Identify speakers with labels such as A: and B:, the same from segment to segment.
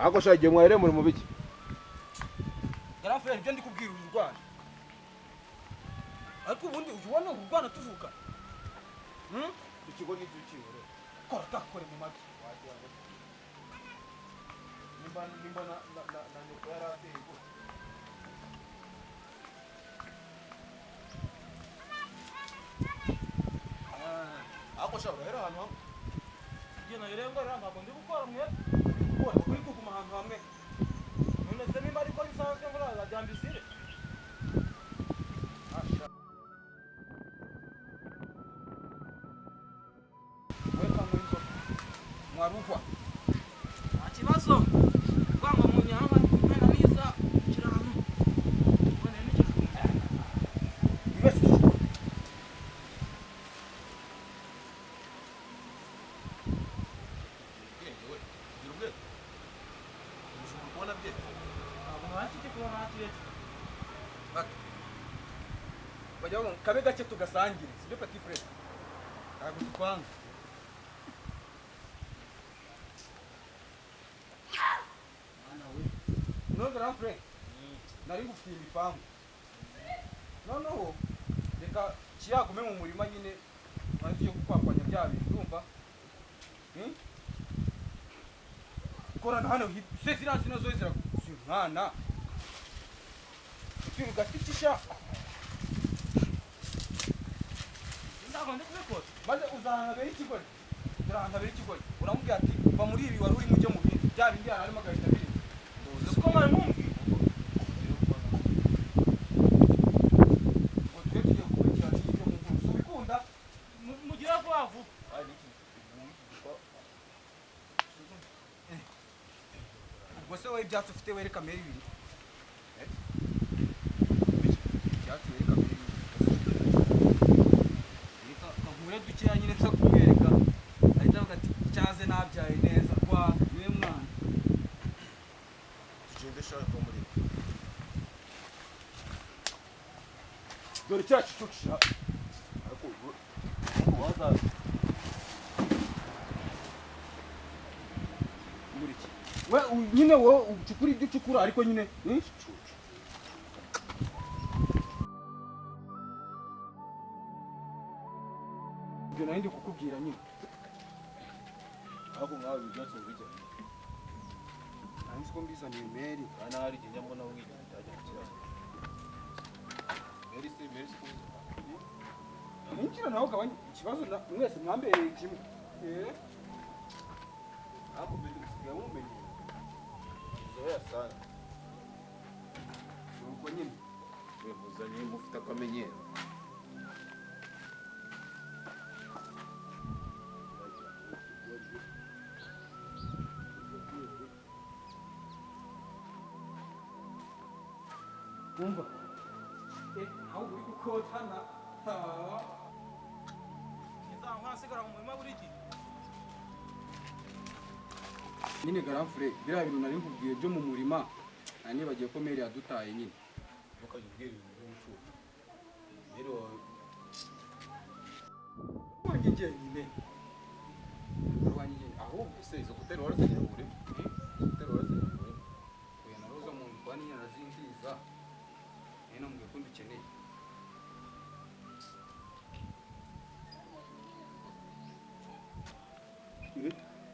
A: Ako shagiye mwarire muri mubiki.
B: Garafere ibyo ndi kubwira urwana. Ariko ubundi ubona urwana tuvuka.
A: Ikigo gituciwe.
B: Kora takore mu magi.
A: Nimba na nyoko yarateye go. Ako shabura hera hano.
B: Igihe nayirenga ranga ngo ndi gukora mwe. Gukora kuri kuguma ahantu hamwe. None se nimba ariko bisanzwe ngo azajyambisire. Weka mwenzo. Mwarufwa. Akibazo. Kwanga munyama mwana niza kirano. Bone ni kifunga. Ibese. Bajya kabe gake tugasangire sibyo Petit Frere ntabwo tukwanga mwana we no Grand Frere nari ngufitiye ibipangu noneho reka kiyagume mu murima nyine maze yo gukwakwanya bya bintu urumva korana hano se siransi nazo zirakuzimwana Turi gatitisha. Ndabona kubikora. Maze uzahangabera ikigori. Urahangabera ikigori. Uramubwira ati va muri ibi wari uri mujye mu bindi. Bya bindi harimo gahita biri. Siko mari mumbi. Ngo tugiye kubikira n'ibyo mu nzu. Ubikunda mugira vuba vuba. Ari iki? Ubwo se wowe ibyatsi ufite wereka meri ibiri. Dukeya nyine nso kumwereka ahita avuga ati cyaze nabyaye neza kwa niwe mwana
A: tugende shaka muri
B: dore cyacu cyukisha
A: ariko waza
B: muri iki we nyine wo ucukura ibyo ucukura ariko nyine ibyo nari ndi kukubwira nyine
A: ahubwo nkawe byatse bijya
B: nzi ko mbizaniye meri
A: ana hari igihe mbona wiga utajya kukira meri se
B: ninjira naho kabanye ikibazo mwese mwambereye kimwe
A: ako bindi bisigaye mumenye zoya sana
B: ubwo nyine
A: bevuzanye mufite akamenyero
B: Umva. Aho uri gukotana. Nizampa sigara mu murima buri gihe. Nyine Grand Frere biriya bintu nari nkubwiye byo mu murima nibagiye ko meri yadutaye nyine.
A: Ntukajye ubwira ibintu by'ubucucu rero
B: Wanjye nyine. Wanjye nyine ahubwo
A: se izo kuteri warazanye muri kuteri warazanye muri
B: oya naroza mu ndwani yarazindiza. Neno mwe kundi ukeneye.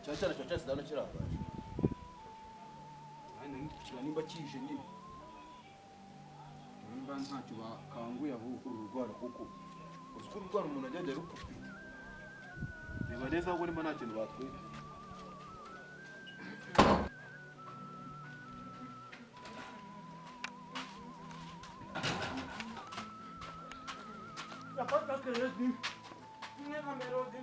A: cyane cyo cyose ndabona kirangaje
B: nimba kije nyine nimba ntacyo bakanguye ahubwo ururwara kuko
A: uziko urwara umuntu ajya rukupita reba neza ahubwo nimba nta kintu batwite
B: yapata kerezi nena melodi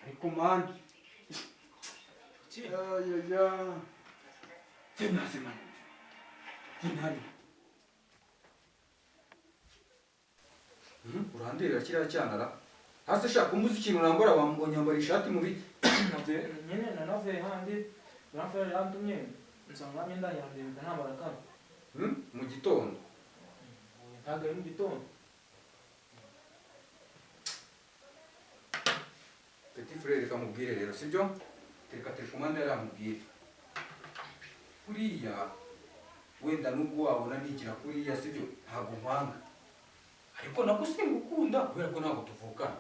B: ariko manje ya tena semana tenari Urandera kiriya cyanara hasi shaka umuzi ikintu urambara wambonyambara ishati mu biki
C: nyine nanavuye handi Grand-frère yantumye nsanga imyenda yanjye ntambara kandi
B: mu gitondo
C: ntabwo ari mu gitondo
B: Petit frère reka mubwire rero sibyo reka telekomande yaramubwire kuriya wenda nubwo wabona nigira kuriya sibyo ntabwo nkwanga ariko nako singukunda kubera ko ntabwo tuvukana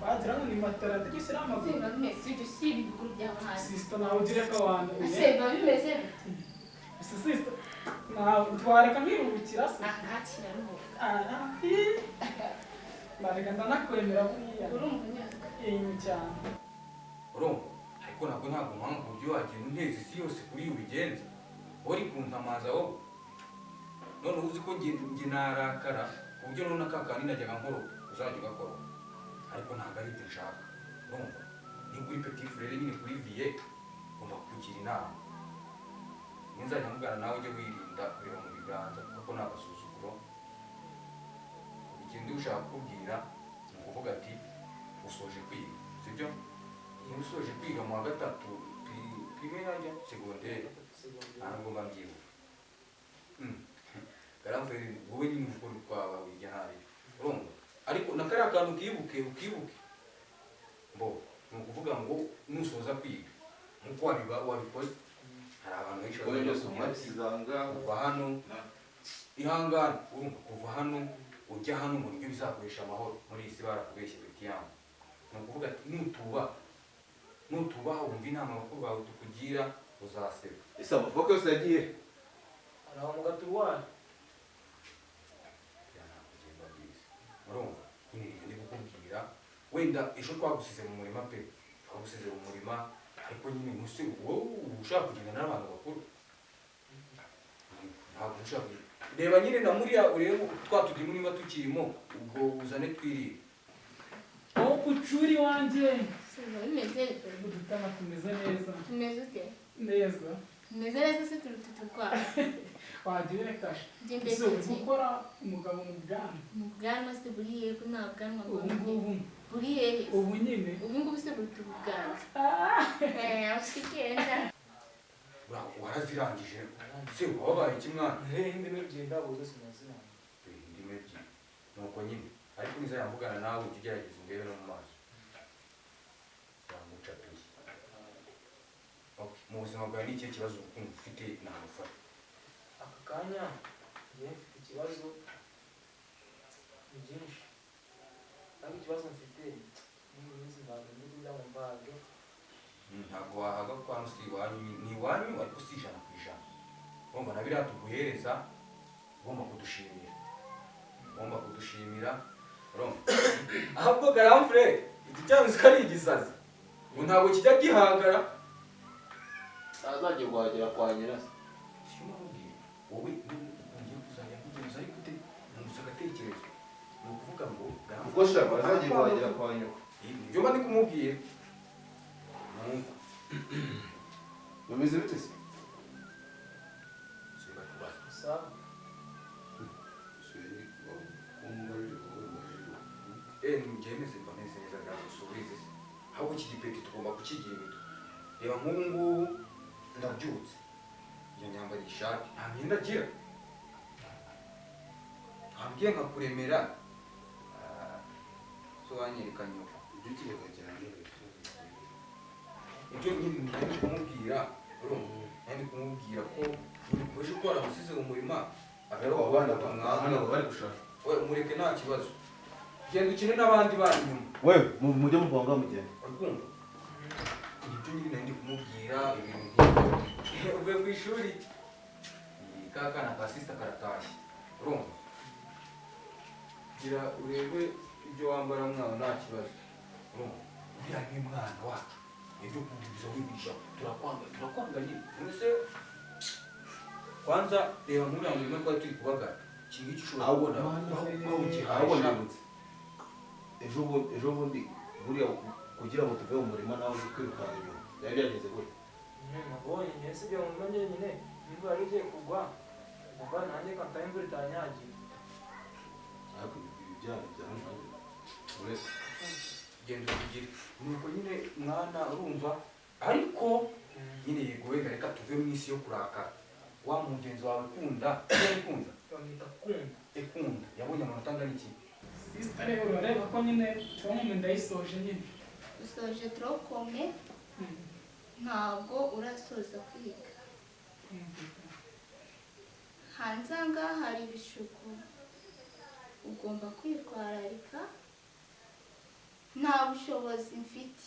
D: wagira ngo ni matera twishyira amaguru
E: Biba bimeze ibyo si ibikuru byawe hasi.
D: sisita nawe ugira ko abantu
E: Ese biba bimeze
D: sisita nawe twareka nkiruhukira se
E: nta kiraruhuka.
D: nareka ndanakwemera buriya
E: Urumva unyuzwe.
D: cyane
B: urumva ariko ntabwo nkwanga ku buryo wagenda unteza isi yose kuri iyo ubigenza uri kuntamaza wowe none uzi ko njye narakara ku buryo none akakandi najyaga nkoro uzajya ugakora ariko ntabwo ari ibyo nshaka urumva ni kuri petit frère nyine kuri vie ugomba kugira inama nzajya mugana nawe ujye wirinda kureba mu biganza kuko ni agasuzuguro ikindi ushaka kukubwira ni ukuvuga ati usoje kwiga sibyo niba usoje kwiga mu wa gatatu primere najya segonderi ntabwo mba mbyibuka Grand-frère wowe nyine uvuga uri kwaba wiga nabi urumva ariko na kariya kantu ukibuke mbo ni ukuvuga ngo nusoza kwiga nkuko wabikoze hari abantu benshi kuva hano ihangane urumva kuva hano ujya hano mu buryo bizakoresha amahoro muri iyi si barakubeshye betiyamu ni ukuvuga ati nutubaha wumva inama abakuru bawe tukugira uzaseba
A: ese amavoko yose yagiye
C: hari aho mu gaturuwari
B: urumva nyine ndi kukubwira wenda ejo twagusize mu murima pe twagusize mu murima ariko nyine musi wowe ushaka kugenda n'abantu bakuru ntabwo ushaka reba nyine na muriya urebe twa tudimo niba tukirimo ubwo uzane twirire
D: aho kucuri wanjye
E: Se biba bimeze
D: udutama tumeze neza
E: tumeze ute?
D: neza
E: Tumeze neza se turuta turwara.
D: wagira reka
E: Ugende
D: ese uri gukora umugabo mu bwana
E: mu bwanwa se buriye ko nta bwanwa
D: ubu ngubu
E: buriye
D: ubu nyine
E: ubu ngubu se buruta ubwanwa. Ushikenda.
B: warazirangije se wabaye iki mwana
C: indimi ebyiri ndabuze sinazina
B: indimi ebyiri nuko nyine ariko nizayamvugana nawe ujye ugerageza undebe no mu maso wamucapiye mu buzima bwawe ni ikihe kibazo urukundo ufite nagufata
C: aka kanya njye mfite ikibazo ni byinshi kandi ikibazo mfite n'iyi minsi ntabwo ndi kurya mu mbaga
B: ntabwo wahaga kwa musi iwanyu ni iwanyu ariko si ijana ku ijana urumva na biriya tuguhereza ugomba kudushimira urumva ahubwo Grand-frère iki cyanzu ko ari igisazi ngo ntabwo kijya gihagara
A: azajya guhagera kwa nyirase
B: wowe ugiye kuzajya kugenza ariko ute ntuzi agatekerezo ni ukuvuga ngo
A: ubwo shaka azajya guhagera kwa nyoko
B: ibyo mba ndi kumubwira
A: bimeze bite se
C: sawa
B: njyemeze mba meze neza byagusubize ahubwo iki gipeti tugomba kukigira imitwe reba nk'ubu ngubu ndabyutse iyo nyambara ishati nta myenda agira ntambwiye nkakuremera so wanyereka nyuma
A: ibyo kireka cyane
B: ibyo nyine ndi kumubwira ndi kumubwira ko uje ukora umusize mu murima
A: ariko abana ntabwo bari gushaka
B: we mureke nta kibazo genda ukine n'abandi bari inyuma
A: we mujye muvanga mugenda
B: urikumva ibyo nyine ndi kumubwira ibintu nk'ibyo uvuye ku ishuri ka kana ka sisita karatashye urumva gira urebe ibyo wambara mwana nta kibazo urumva uriya ni mwana wacu ibyo kubwiriza wigisha turakwanga nyine mbese kwanza reba nk'uriya murima twari turi kubagara iki ngiki ushobora kubona
A: ahubwo ejo bundi buriya kugira ngo tuve mu murima nawe uri kwirukanka inyuma byari byageze gutya
C: nabonye njye sibyo mu murima njyenyine imvura yari igiye kugwa umva nanjye kantaye imvura itanyagiye
A: ariko ibi byana byarananiye uretse
B: genda ubigire nuko nyine mwana urumva ariko nyine yego wenda reka tuve mu isi yo kurakara wa mugenzi wawe kunda ikunda
C: bamwita kunda
B: ekunda yabonye amanota angana iki
D: sisita rero urareba ko nyine turamume ndayisoje nyine
E: usoje turokome ntabwo urasoza kwiga hanze aha ngaha hari ibishuko ugomba kwitwararika nta bushobozi mfite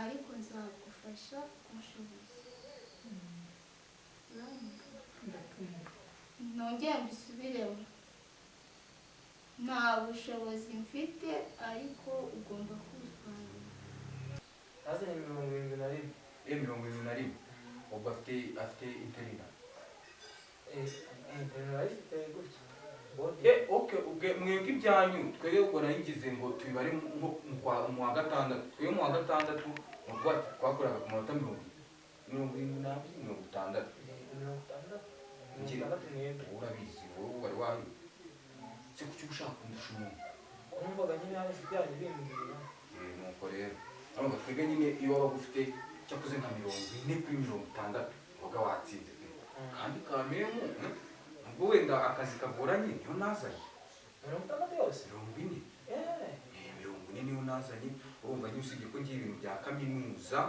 E: ariko nzagufasha umushobozi nongere mbisubiremo nta bushobozi mfite ariko ugomba kwitwararika
C: yazanye 71
B: 71 ubwo afite interina
C: ntarayifite gutya
B: okay mwebwe ibyanyu twebwe ubwo nayigize ngo tubibare nko mu wa gatandatu twebwe mu wa gatandatu mu rwanda twakoraga ku manota 70 60 urabizi wowe wari wahiye si kuki ushaka kundusha umuntu
C: numvaga nyine hari inshuti yanjye bimbwira
B: nuko rero urumva twebwe nyine iyo waba ufite cyakoze nka 40 kuri 60 uvuga watsinze kandi kamemu ubwo wenda akazi kagoranye niyo nazanye
C: 60 yose
B: 40 niyo nazanye urumva nyine usibye ko ngiye ibintu bya kaminuza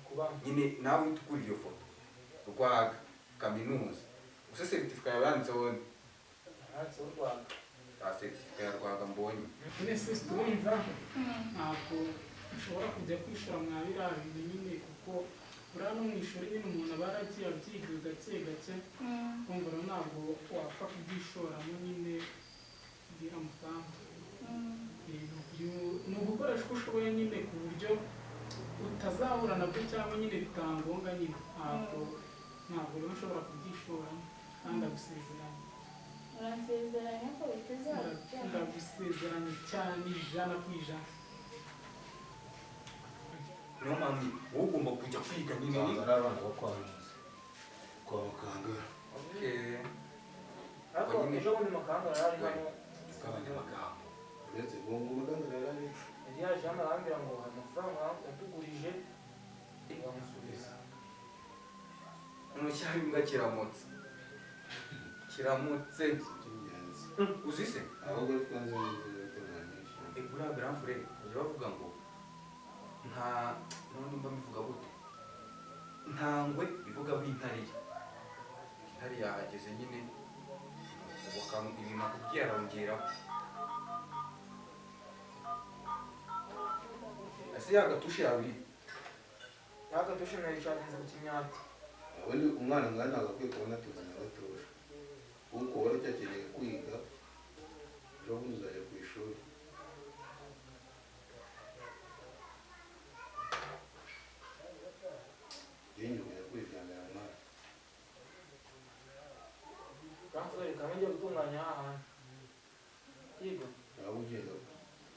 C: kuba
B: nyine nawe utukura iyo foto rwa kaminuza gusa certificate yawe yanditseho
C: hanze u Rwanda
B: certificate ya Rwanda mbonye
D: nyine sisita urumva ntabwo ushobora kujya kwishora mwa biriya bintu nyine kuko uriya no mu ishuri nyine umuntu aba yaragiye abyiga gake gake kumva rero ntabwo wapfa kubyishoramo nyine kugira mutambo ni ugukoresha uko ushoboye nyine ku buryo utazahura nabyo cyangwa nyine bitangombwa nyine ntabwo rero ushobora kubyishoramo kandi agusezeranya
E: urasezeranya ko bitazajya
D: ndagusezeranya cyane 100%.
B: niyo mpamvu wowe ugomba kujya kwiga nyine
A: ari abana bo kwa muganga
C: ariko ejo bundi makanga yari hano
B: bw'abanyamagambo
A: uretse ngo muganga yari
C: yari yaje hano arambwira ngo amafaranga yatugurije bamusubiza
B: uno cyari imbwa kiramutse
A: cy'ingenzi
B: uzi se
A: ahubwo twanze n'ibyo nyinshi
B: buriya grand frère bajya bavuga ngo nta n'undi mba bivuga gute ntangwe bivuga bw'intare intare yahageze nyine ibintu akubwiye arongeraho ese yagatushe yawe iri
C: yagatushe nayicaginze ku kimyati
A: ubundi umwana ngana ntabwo akwiye kubona atuzanya agatuje kuko wari ucyakeneye kwiga ejo bundi uzajya ku ishuri yenyuye kwiryamira mwana
C: kamfure kamwe ngiye gutunganya ahantu yiga
A: waba ugenda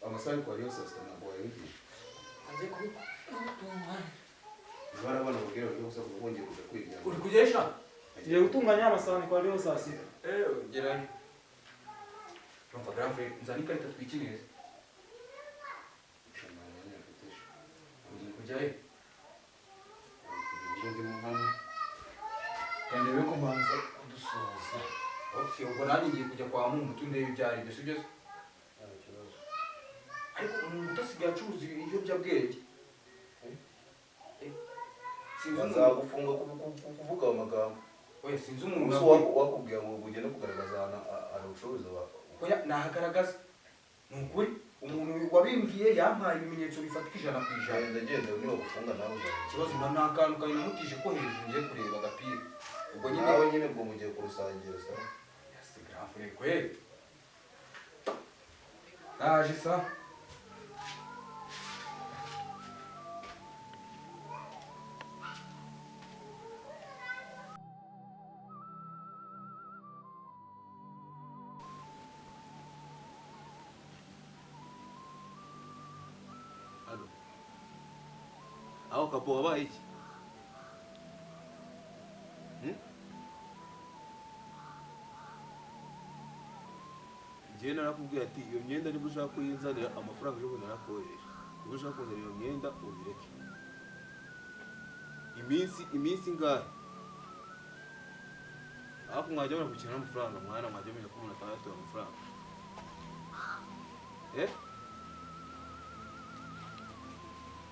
A: amasaha ari kwa Rayon saa ntabwo wayigiye
C: ngiye kubitunganya
A: bari abana babwira bari gusa kuko bongeye kujya kwiryamira
B: uri kugesha
C: ngiye gutunganya amasahani kwa Rayon saa sita
B: gerayo urumva grand frère nzana ikarita twikiniriza ugiye kujyayo
A: kandi rero ko mbanza dusoza
B: okay ubwo nanjye ngiye kujya kwa Mumutu ndebe ibyo ari byo sibyo
A: nta kibazo
B: ariko umuntu asigaye acuruza ibiyobyabwenge sinzi umuntu
A: bazagufunga kuvuga ayo magambo
B: oya sinzi umuntu
A: gusa wakubwira ngo ugende kugaragaza ahantu ubushobozi
B: oya nahagaragaza ni ukuri umuntu wabimbwiye yampaye ibimenyetso bifatika 100%.
A: ndagenda niba gufunga nawe
B: ikibazo nta kantu kari namutije ko hejuru ngiye kureba agapira ubwo nyine
A: nawe nyine ubwo mugiye kurusangira sa
B: yasi grand frère kweli naje sa
A: Allô. aho kapo wabaye iki? Njye narakubwiye ati iyo myenda niba ushaka kuyinzanira amafaranga yo kubona narakohereje. Niba ushaka kuzanira iyo myenda ubireke. Iminsi ngahe? Ako mwajya mura gukina n'amafaranga mwana mwajya menya ko umuntu atayafite amafaranga.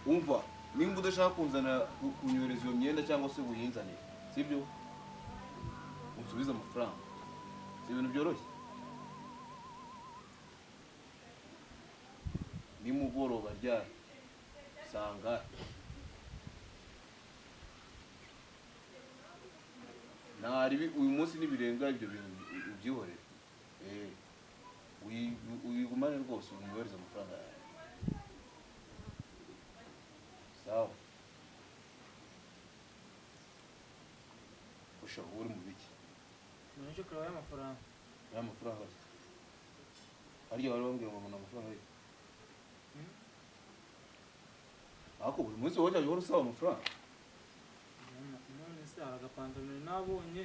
A: Umva, nimba udashaka kunzanira kunyoreza iyo myenda cyangwa se uyinzanire, sibyo? Unsubize amafaranga. Si ibintu byoroshye. Nimugoroba ryari sanga uyu munsi nibirenga ibyo bintu ubyihorera. Uyigumane rwose unyohereza amafaranga yawe. Sawa. Ushaka uri mu biki?
C: Nje kureba amafaranga.
A: Ya mafaranga. Hariya wari wambwiye ngo mbona amafaranga ye. Ako buri munsi wajya uhora usaba amafaranga.
C: None se aragapantaro nabonye.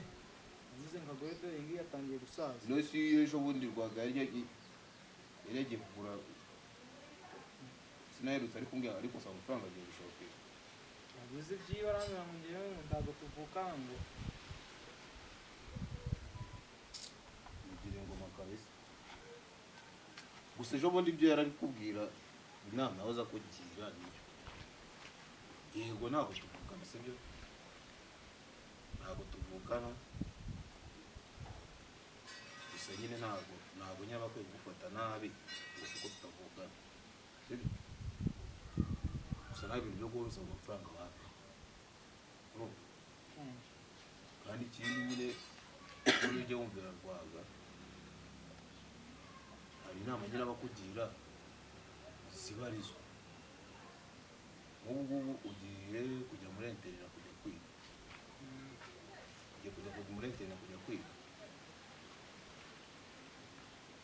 C: Ngize ngagore dore ngiye yatangiye gusaza.
A: No si ejo bundi rwaga yagiye kugura. Sinaherutse ariko mbya ariko usaba amafaranga agiye gushokera.
C: Naguze byiba arambira ngo ngewe ndago tuvukana ngo.
A: Ngire ngo makabisa. Gusa ejo bundi ibyo yarabikubwira inama nawe za kugira niyo. Yego ntabwo tuvukana sibyo? Ntabwo tuvukana. Gusa nyine ntabwo nyaba kwiye gufata nabi kuko tutavukana. Sibyo? Gusa nta bintu byo guhuza amafaranga wapi. Kandi ikindi nyine ujye wumvira rwaga. Hari inama nyine abakugira zibarizo. Ubu ugiye kujya muri internet kujya kwiga. Ugiye kujya muri internet kujya kwiga.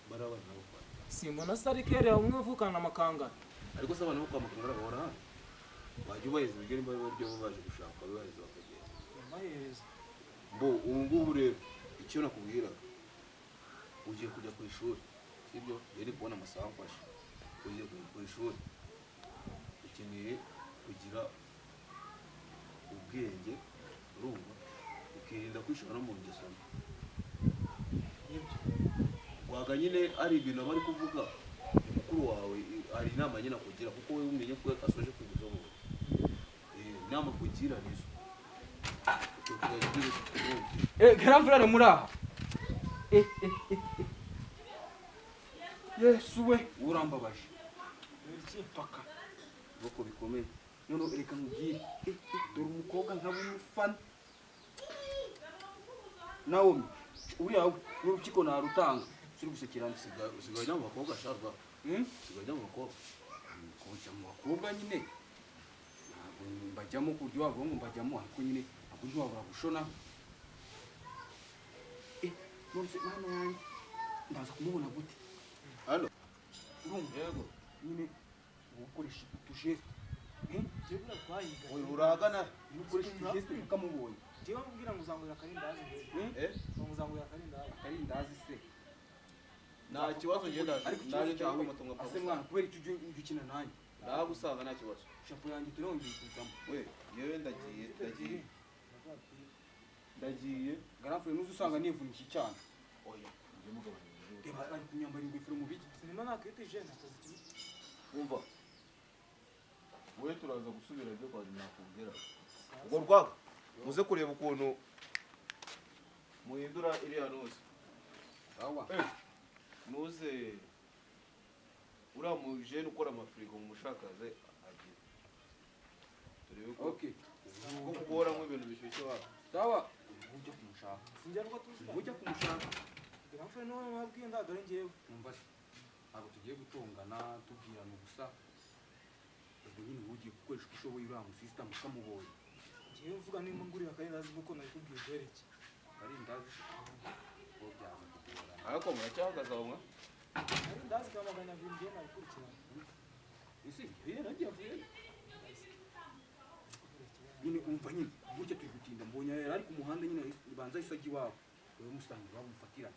A: Barabana nabo kwa.
C: Simbona sari kere umwe uvukana amakanga.
A: Ariko se abantu bo kwa makanga bahora hano. Wajya ubaheza ibigeni bari baryo baje gushaka bibaheza bakagenda.
C: Amahereza.
A: Mbo ubu rero icyo nakubwira. Ugiye kujya ku ishuri. Sibyo? Yari kubona amasaha afashe. Ugiye ku ishuri. Ukeneye kugira ubwenge urumva ukirinda kwishora no mu ngeso mbi. Waga nyine ari ibintu bari kuvuga mukuru wawe ari inama nyine akugira kuko we umenye ko asoje kwibuzaho. Inama kugira nizo.
B: Grand frère muraha. Yesu we urambabaje. Paka. Boko bikomeye. None reka nkubwire. Dore umukobwa nk'abumufana. Naomi, uriya n'urukiko narutanga. Siri gusekera
A: usigaye mu bakobwa sharwa. Usigaye mu bakobwa.
B: Kujya mu bakobwa nyine. Ntabwo mbajyamo kuryo wabo ngo mbajyamo ariko nyine ntabwo ntiwabura gushona. None se mwana yanjye ndaza kumubona gute?
A: Hano.
B: Yego. Nyine ukoresha utujeste.
C: Jebura kwayiga.
A: Oya uragana.
B: Ukoresha utujeste ukamubonye.
C: Jewe mbwira ngo uzangurira karindazi
A: Eh?
C: ngo uzangurira karindazi.
B: Karindazi se.
A: Nta kibazo ngenda
B: Ariko
A: naje
B: cyawe
A: cyangwa amatungo
B: ase mwana kubera icyo ugikina nanjye.
A: ndagusanga nta kibazo.
B: Shapo yanjye turongeye kuzamo.
A: We yewe ndagiye.
B: Garafure nuzi usanga nivuniki cyane.
A: Oya ngiye mugabanya.
B: Reba ari kunyambara ingofero mu biki.
C: Sinema nakwita ijana akazi.
A: Umva. We turaza gusubira ibyo kwa nakubwira. Ubwo rwaga muze kureba ukuntu muhindura iriya nose.
B: Sawa.
A: Nuze uriya mujene ukora amafirigo mu mushakaze agira. Turebe ko
B: Okay.
A: gukoramo ibintu bishyushye wawe.
B: Sawa. Ujya kumushaka.
C: Sinjya ruko tuzi.
B: Ujya kumushaka.
C: Grand no wabwiye ndagare ngewe.
B: Numva ntabwo tugiye gutongana tubwirana gusa. Ubwo nyine ugiye gukoresha uko ushoboye uriya mu system ukamubonye.
C: Ngewe mvuga nimba ngurira karindazi kuko nakubwiye dwereke.
B: Karindazi. Ko byaza kugorana.
A: Ariko muracyahagaze aho mwa?
C: Karindazi kamagana vimbiye nabikurikirana.
B: Isi, yera ngiye avuye. nyine umva nyine gutya turi gutinda mbonye yari ari ku muhanda nyine banza ahise ajya iwabo wowe musanga iwabo mufatira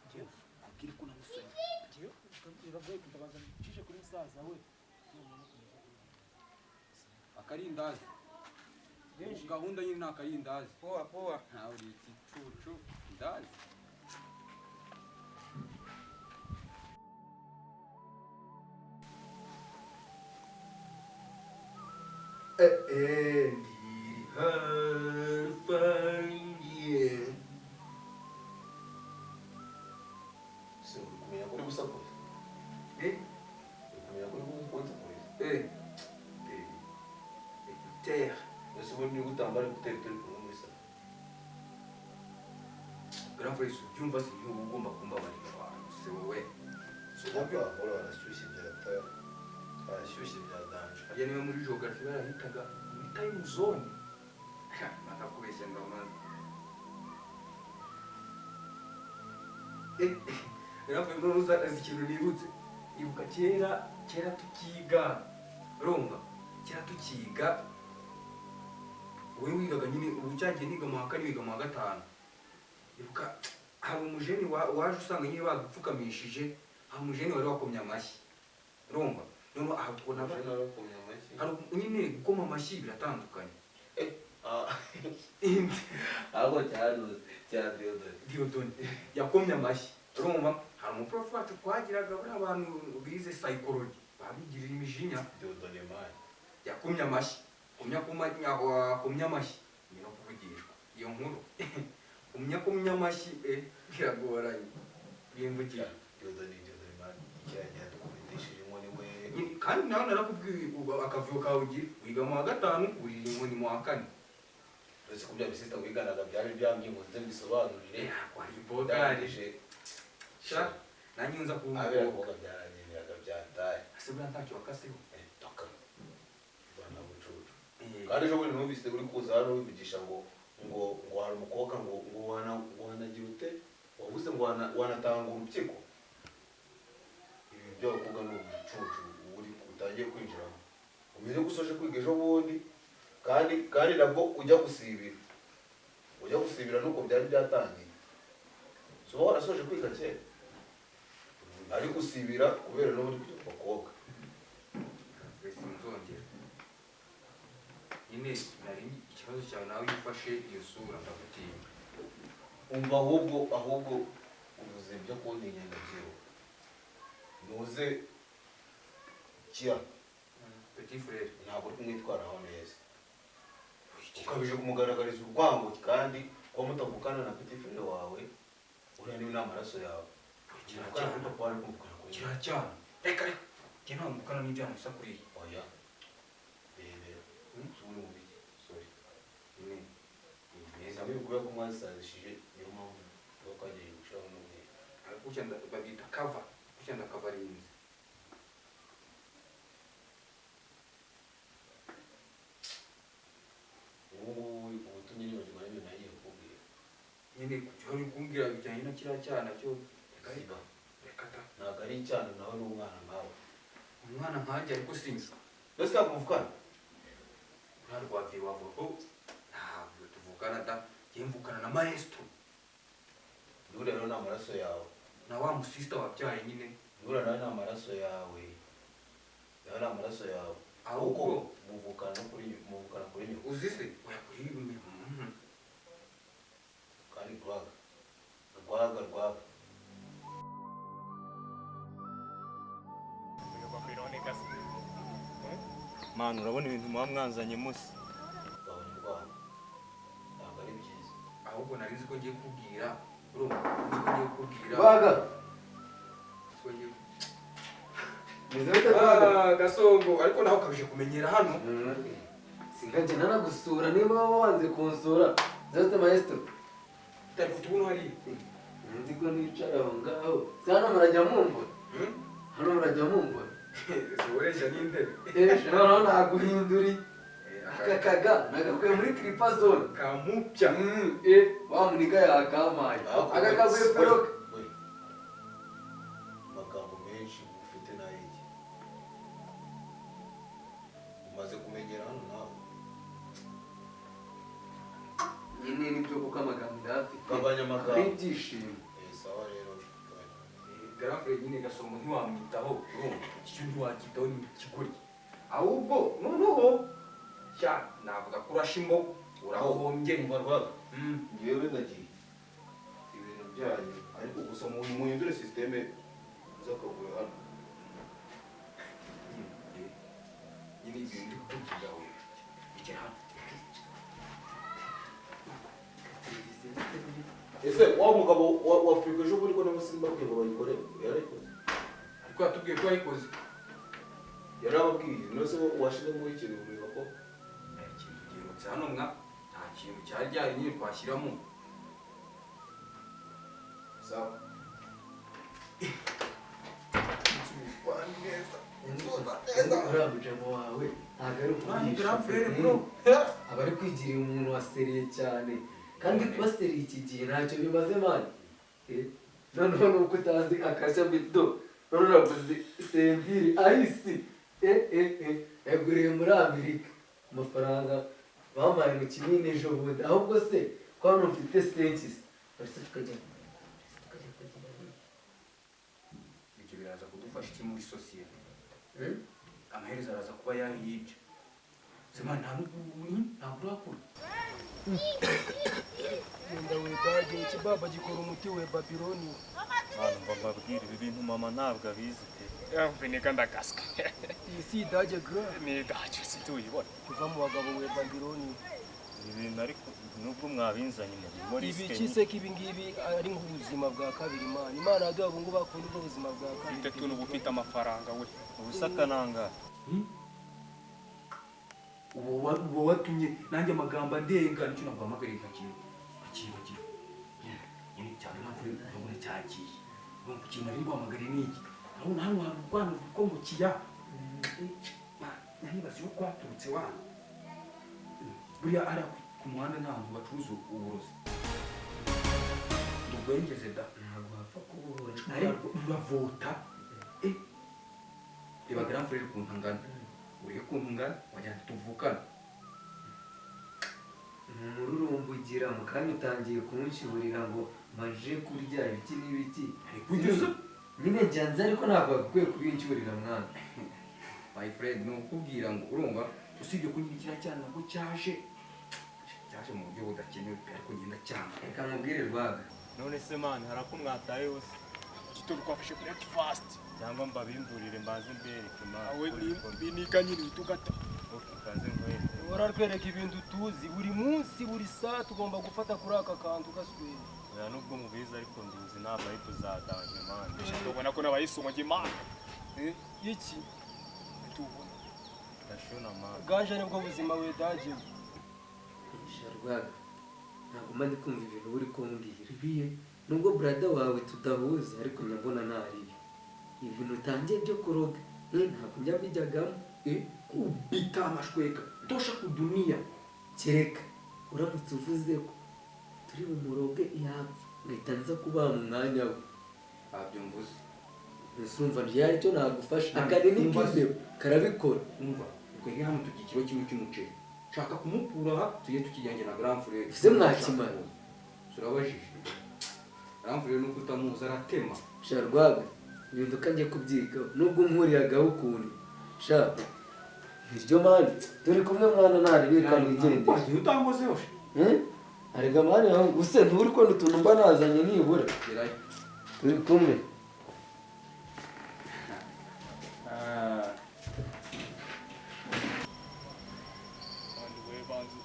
B: njyewe abwire ko namusanye
C: njyewe biragoye ndabanza ncishe kuri musaza we
B: akarindazi
C: benshi
B: gahunda nyine ni akarindazi
C: poa poa
B: ntawe uri igicucu ndazi
A: Se uri kumenya ko uri gusakuza
B: eh
A: uri kumenya ko uri gusakuza
B: terre
A: ese ubundi uri gutambara gutera turi kumwe muri salo
B: grand frère ubyumva se niba ugomba kumbabarira abantu se wowe
A: Sinaka ora arashyushye byata arashyushye byadanje
B: harya niba muri geography barahitaga muri time zone nakakubeshya ndamaze grand frère none uzazi ikintu nibutse ibuka kera tukiga urumva kera tukiga wowe wigaga nyine ubu cyagiye niga mu wa kane wiga mu wa gatanu ibuka hari umujeni waje usanga nyine bagupfukamishije hari umujeni wari wakomye amashyi urumva noneho aha tubona
A: Nabyo narakomye amashyi
B: hari nyine gukoma amashyi biratandukanye
A: ahubwo cyanuze cya Theodore
B: Diodone yakomye amashyi urumva hari umuprof wacu twagiraga bari abantu bize psychology babigirira imijinya
A: Theodore Mani
B: yakomye amashyi kumya amashyi ni no kuvugishwa iyo nkuru kumya amashyi biragoranye bimvugira
A: Theodore Mani icyanya dukubitishije inkoni we
B: kandi nawe narakubwiye akavuyo kawe ugira wiga mu wa gatanu uri inkoni mu wa kane
A: uretse ko bya bisita wiganaga byari byamyimuze mbisobanurire
B: wari bodari
A: bwarije
B: sha nanjye nza
A: abera
B: kumva
A: koga byaranyemeraga byataye
B: ase buriya ntacyo wakaseho
A: toka bana bucucu kandi ejo bundi numvise uri kuza hano wivugisha ngo hari umukobwa ngo wanagira ute wabuze ngo wanatanga urupyiko ibi by'abakobwa ni ubucucu uri utangiye kwinjiramo umeze ko usoje kwiga ejo bundi kandi nabwo ujya gusibira nuko byari byatangiye so warasoje kwiga kera ari gusibira kubera n'ubundi kujya ku bakobwa
B: sinzongera nyine nari ikibazo cyawe nawe iyo ufashe iyo sura ndagutinya
A: umva ahubwo uvuze ibyo kuntinya ndabyibuka ntuze kiya
B: petit frère
A: ntabwo uri kumwitwaraho neza ukabije kumugaragariza urwango kandi kuba mutavukana na petit frère wawe uriya niwe n'amaraso yawe
B: kiracyana
A: papa wari kumvukana kuri
B: kiracyana reka njye nta mukana n'ibyana bisa kuriya
A: oya rebera uri mu biki sorry
B: nyine
A: neza bikuba ko mwasazishije niyo mpamvu tuba twagiye gushiraho n'umweru
B: gutya babita kava gutya ndakavarinze
A: ubutumye nibagirwa n'ibintu nagiye kukubwira
B: nyine kujya uri kumbwira bijyanye na kiriya cyana cyo
A: ziba
B: reka ta
A: ntabwo ari icyana nawe n'umwana nkawe
B: umwana nkanjye ariko sinzi
A: mbese ntabwo muvukana
B: uriya rwabye wavuga ko ntabwo tuvukana da njye mvukana na maestro
A: ndura rero ni amaraso yawe
B: na wa musista wabyaye nyine
A: ndura nawe ni amaraso yawe nawe ni amaraso yawe
B: ahubwo
A: muvukana kuri nyoko
B: uzi se oya kuri bimwe
A: kandi rwaga
F: manu urabona ibintu muba mwanzanye musi
A: gabanya urwango ntabwo ari byiza
B: ahubwo nari nzi ko ngiye kubwira urumva nzi ko ngiye kubwira
G: Baga.
B: nzi ko ngiye
G: Meze bite baga?
B: gasongo ariko nawe ukabije kumenyera hano
G: Singaje nanagusura niba waba wanze kunsura. Zate maestro.
B: utari kutubuno hari
G: Nzi ko nicara aho ngaho. Sana murajya mumbona. Hano murajya mumbona.
B: siworesha n'intebe
G: Noneho naguhinduri. Aka kaga nagakuye muri clipa zone.
B: kamupya
G: Wa muniga yakamaye. Aka kaguye peroke.
A: amagambo menshi ufite n'ayiki umaze kumenyera hano nawe Gabanya amagambo.
G: ari ibyishimo.
A: Sawa rero.
B: garafure nyine gasongo ntiwamwitaho urumva icyo ntiwakitaho ni ikigoryi ahubwo noneho sha navuga ko urasha imbogo urahombye
A: Umva rwaga. Ngewe ndagiye. Ibintu byanyu ariko gusa muhindure systeme z'akavuyo hano.
B: nyine ibintu ndi kukubwira wowe ikera hano
A: Ese wa mugabo wa Afrika ejo bundi ko n'abasimba bwe ngo bayikore yarayikoze.
B: ariko yatubwiye ko yayikoze
A: Yarababwiye nose washizemo ikintu umenya ko
B: ikintu gihindutse hano mwa nta kintu cyari gihari nyine twashyiramo
A: sawa.
G: uriya mujama wawe ntabwo ari
B: bro
G: aba ari kwigirira umuntu waseriye cyane kandi kuba seriye iki gihe ntacyo bimaze mani noneho nuko utazi akashya bido none uraguze sentiri ayisi yaguriye muri amerika amafaranga bampaye mu kinini ejo bundi ahubwo se ko hano mfite senkisi barisa tukajya
B: ibyo biraza kudufasha iki muri sosiyete amaherezo araza kuba yahibye sema nta ntabwo urakura
C: Wenda wedage ikibaba gikora umuti we Babyloni.
F: Manu mbabwira ibi bintu mama ntabwo abizi pe.
H: Mvenika ndakasika.
C: Iyi si idage gra.
H: Ni dacu situyibona.
C: Kuva mu bagabo we Babyloni.
F: Ibi bintu ariko nubwo mwabinzanye mu muri
C: Ibi kise kibi ngibi ari nk'ubuzima bwa kabiri Imana. Imana yaduha bungu bakunda ubwo buzima bwa kabiri.
H: Mfite tuntu bufite amafaranga we.
F: ubusaka nanga.
B: uwo watumye nanjye amagambo adenga nicyo naguhamagariye nkakintu nyine cyane mpamvu urabona cyagiye urumva ikintu nari nguhamagariye ni iki urabona hano hantu rwanda uko ngo kiya nanibaza iyo kwaturutse wana buriya ari ku muhanda nta hantu bacuruza uburozi ndubwengeze da
G: ntabwo wapfa kubuhora
B: ariko uravota reba grand frère ukuntu angana uriye ukuntu ungana wagira ngo tuvukana
G: umururumbugira mu kanya utangiye kunshiburira ngo maje kurya ibiki n'ibiki
B: kugeza
G: nyine njyanze ariko ntabwo bagakwiye kubinshiburira mwana
B: my friend ni ukubwira ngo urumva usibye kunyira kiriya cyane nabwo cyaje mu buryo budakenewe pe ariko ngenda cyane
G: reka nkubwire rwaga
F: None se mani harako mwataye hose
H: Gitondo twafashe breakfast.
F: cyangwa mbabimburire mbaze mbereke
H: Awe
F: mani.
H: binika nyine utugata.
F: Okay, kaze nkwereke.
C: Waratwereka ibintu tuzi buri munsi buri saa tugomba gufata kuri aka kantu gaswera.
F: Oya nubwo mubizi ariko nduzi ntabwo ari tuzadanje mani.
H: Ndabona ko nabayisonga imana.
C: Iki
H: Tubona.
F: Ndashona mani.
C: ganje nibwo buzima we dage.
G: rwaga ntabwo mba kumva ibintu uri kumbwira ibiye nubwo brada wawe tudahuza ariko nyabona ntaribi ibintu utangiye byo kuroga ntabwo njya mbijyagamo
B: kubita amashweka tosha ku dunia
G: kereka uramutse uvuze ko turi bumuroge yapfa ngahita nza kubaha mu mwanya we
B: ntabyo mvuze
G: mbese urumva ryari cyo nagufasha akanini k'izebo karabikora
B: umva twebwe hano tugira ikiro kimwe cy'umuceri shaka kumukura aha tujye tukijyanye na grand frère
G: ese mwakimara
B: turabajije grand frère nuko utamuzi aratema
G: sha rwaga ibintu njye kubyigaho nubwo nkuriyagaho ukuntu sha iryo mani turi kumwe mwana ntaribika nigendere
B: wagiye utangozeho
G: arega mani aho use nturi kubona utuntu mba nazanye nibura
B: gerayo
G: turi kumwe
H: Kandi we banzu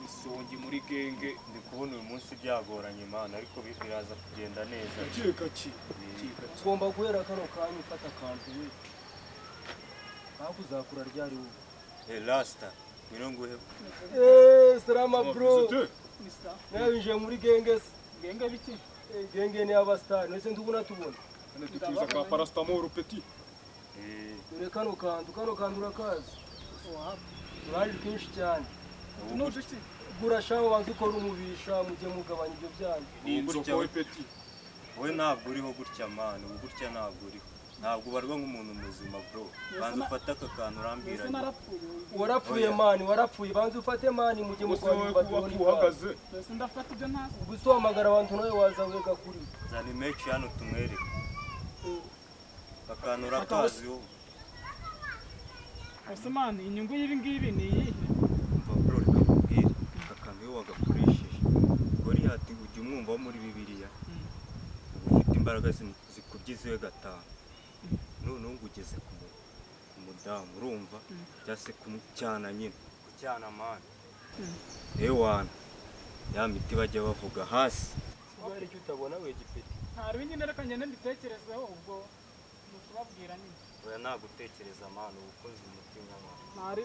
H: isongi muri genge.
F: Ndi kubona uyu munsi byagoranye mani ariko biraza kugenda neza.
H: Keka ki.
C: Ugomba guhera kano kanya ufata kantu we. Hapo uzakura ryari wowe.
F: Rasta mirongo
C: Salama bro. Nawe nje muri genge se.
H: Genge biki?
C: Genge ni abastar. Nese ndubona tubona.
H: None tukiza ka paracetamol petit.
C: Dore kano kantu urakazi. Uraje kenshi cyane.
H: Tunoje ki?
C: Gura shaho banze ukora umubisha mujye mugabanya ibyo byanyu.
H: Ni inzoka we petit.
F: we ntabwo uriho gutya mani ubu gutya ntabwo uriho ntabwo ubarwa nk'umuntu muzima bro banza ufate aka kantu urambwira
D: mbese narapfuye
I: warapfuye mani warapfuye banza ufate mani mujye mu
H: Ubwo se wowe kuba
I: Babyloni
H: uhagaze
D: mbese ndafata ibyo ntazi
I: gusa uhamagara abantu nawe waza wega kuri
F: zana imeshi hano tumwereke aka kantu urakazi wowe
D: ese mani inyungu y'ibi ngibi ni iyihe
F: umva bro reka nkubwire aka kantu iyo wagakoresheje Goliyati ujya umwumva wo muri Bibiliya uba ufite imbaraga zikubye iziwe gatanu noneho ngo ugeze ku mudamu urumva cyangwa se kucyana nyine kucyana mani ewana ya miti bajya bavuga hasi
I: kubera icyo utabona we gipeti
D: ntari nyine reka ngende mbitekerezeho ubwo nukubabwira nyine
F: oya nagutekereza mani uba ukoze umuti nyamara
D: ntari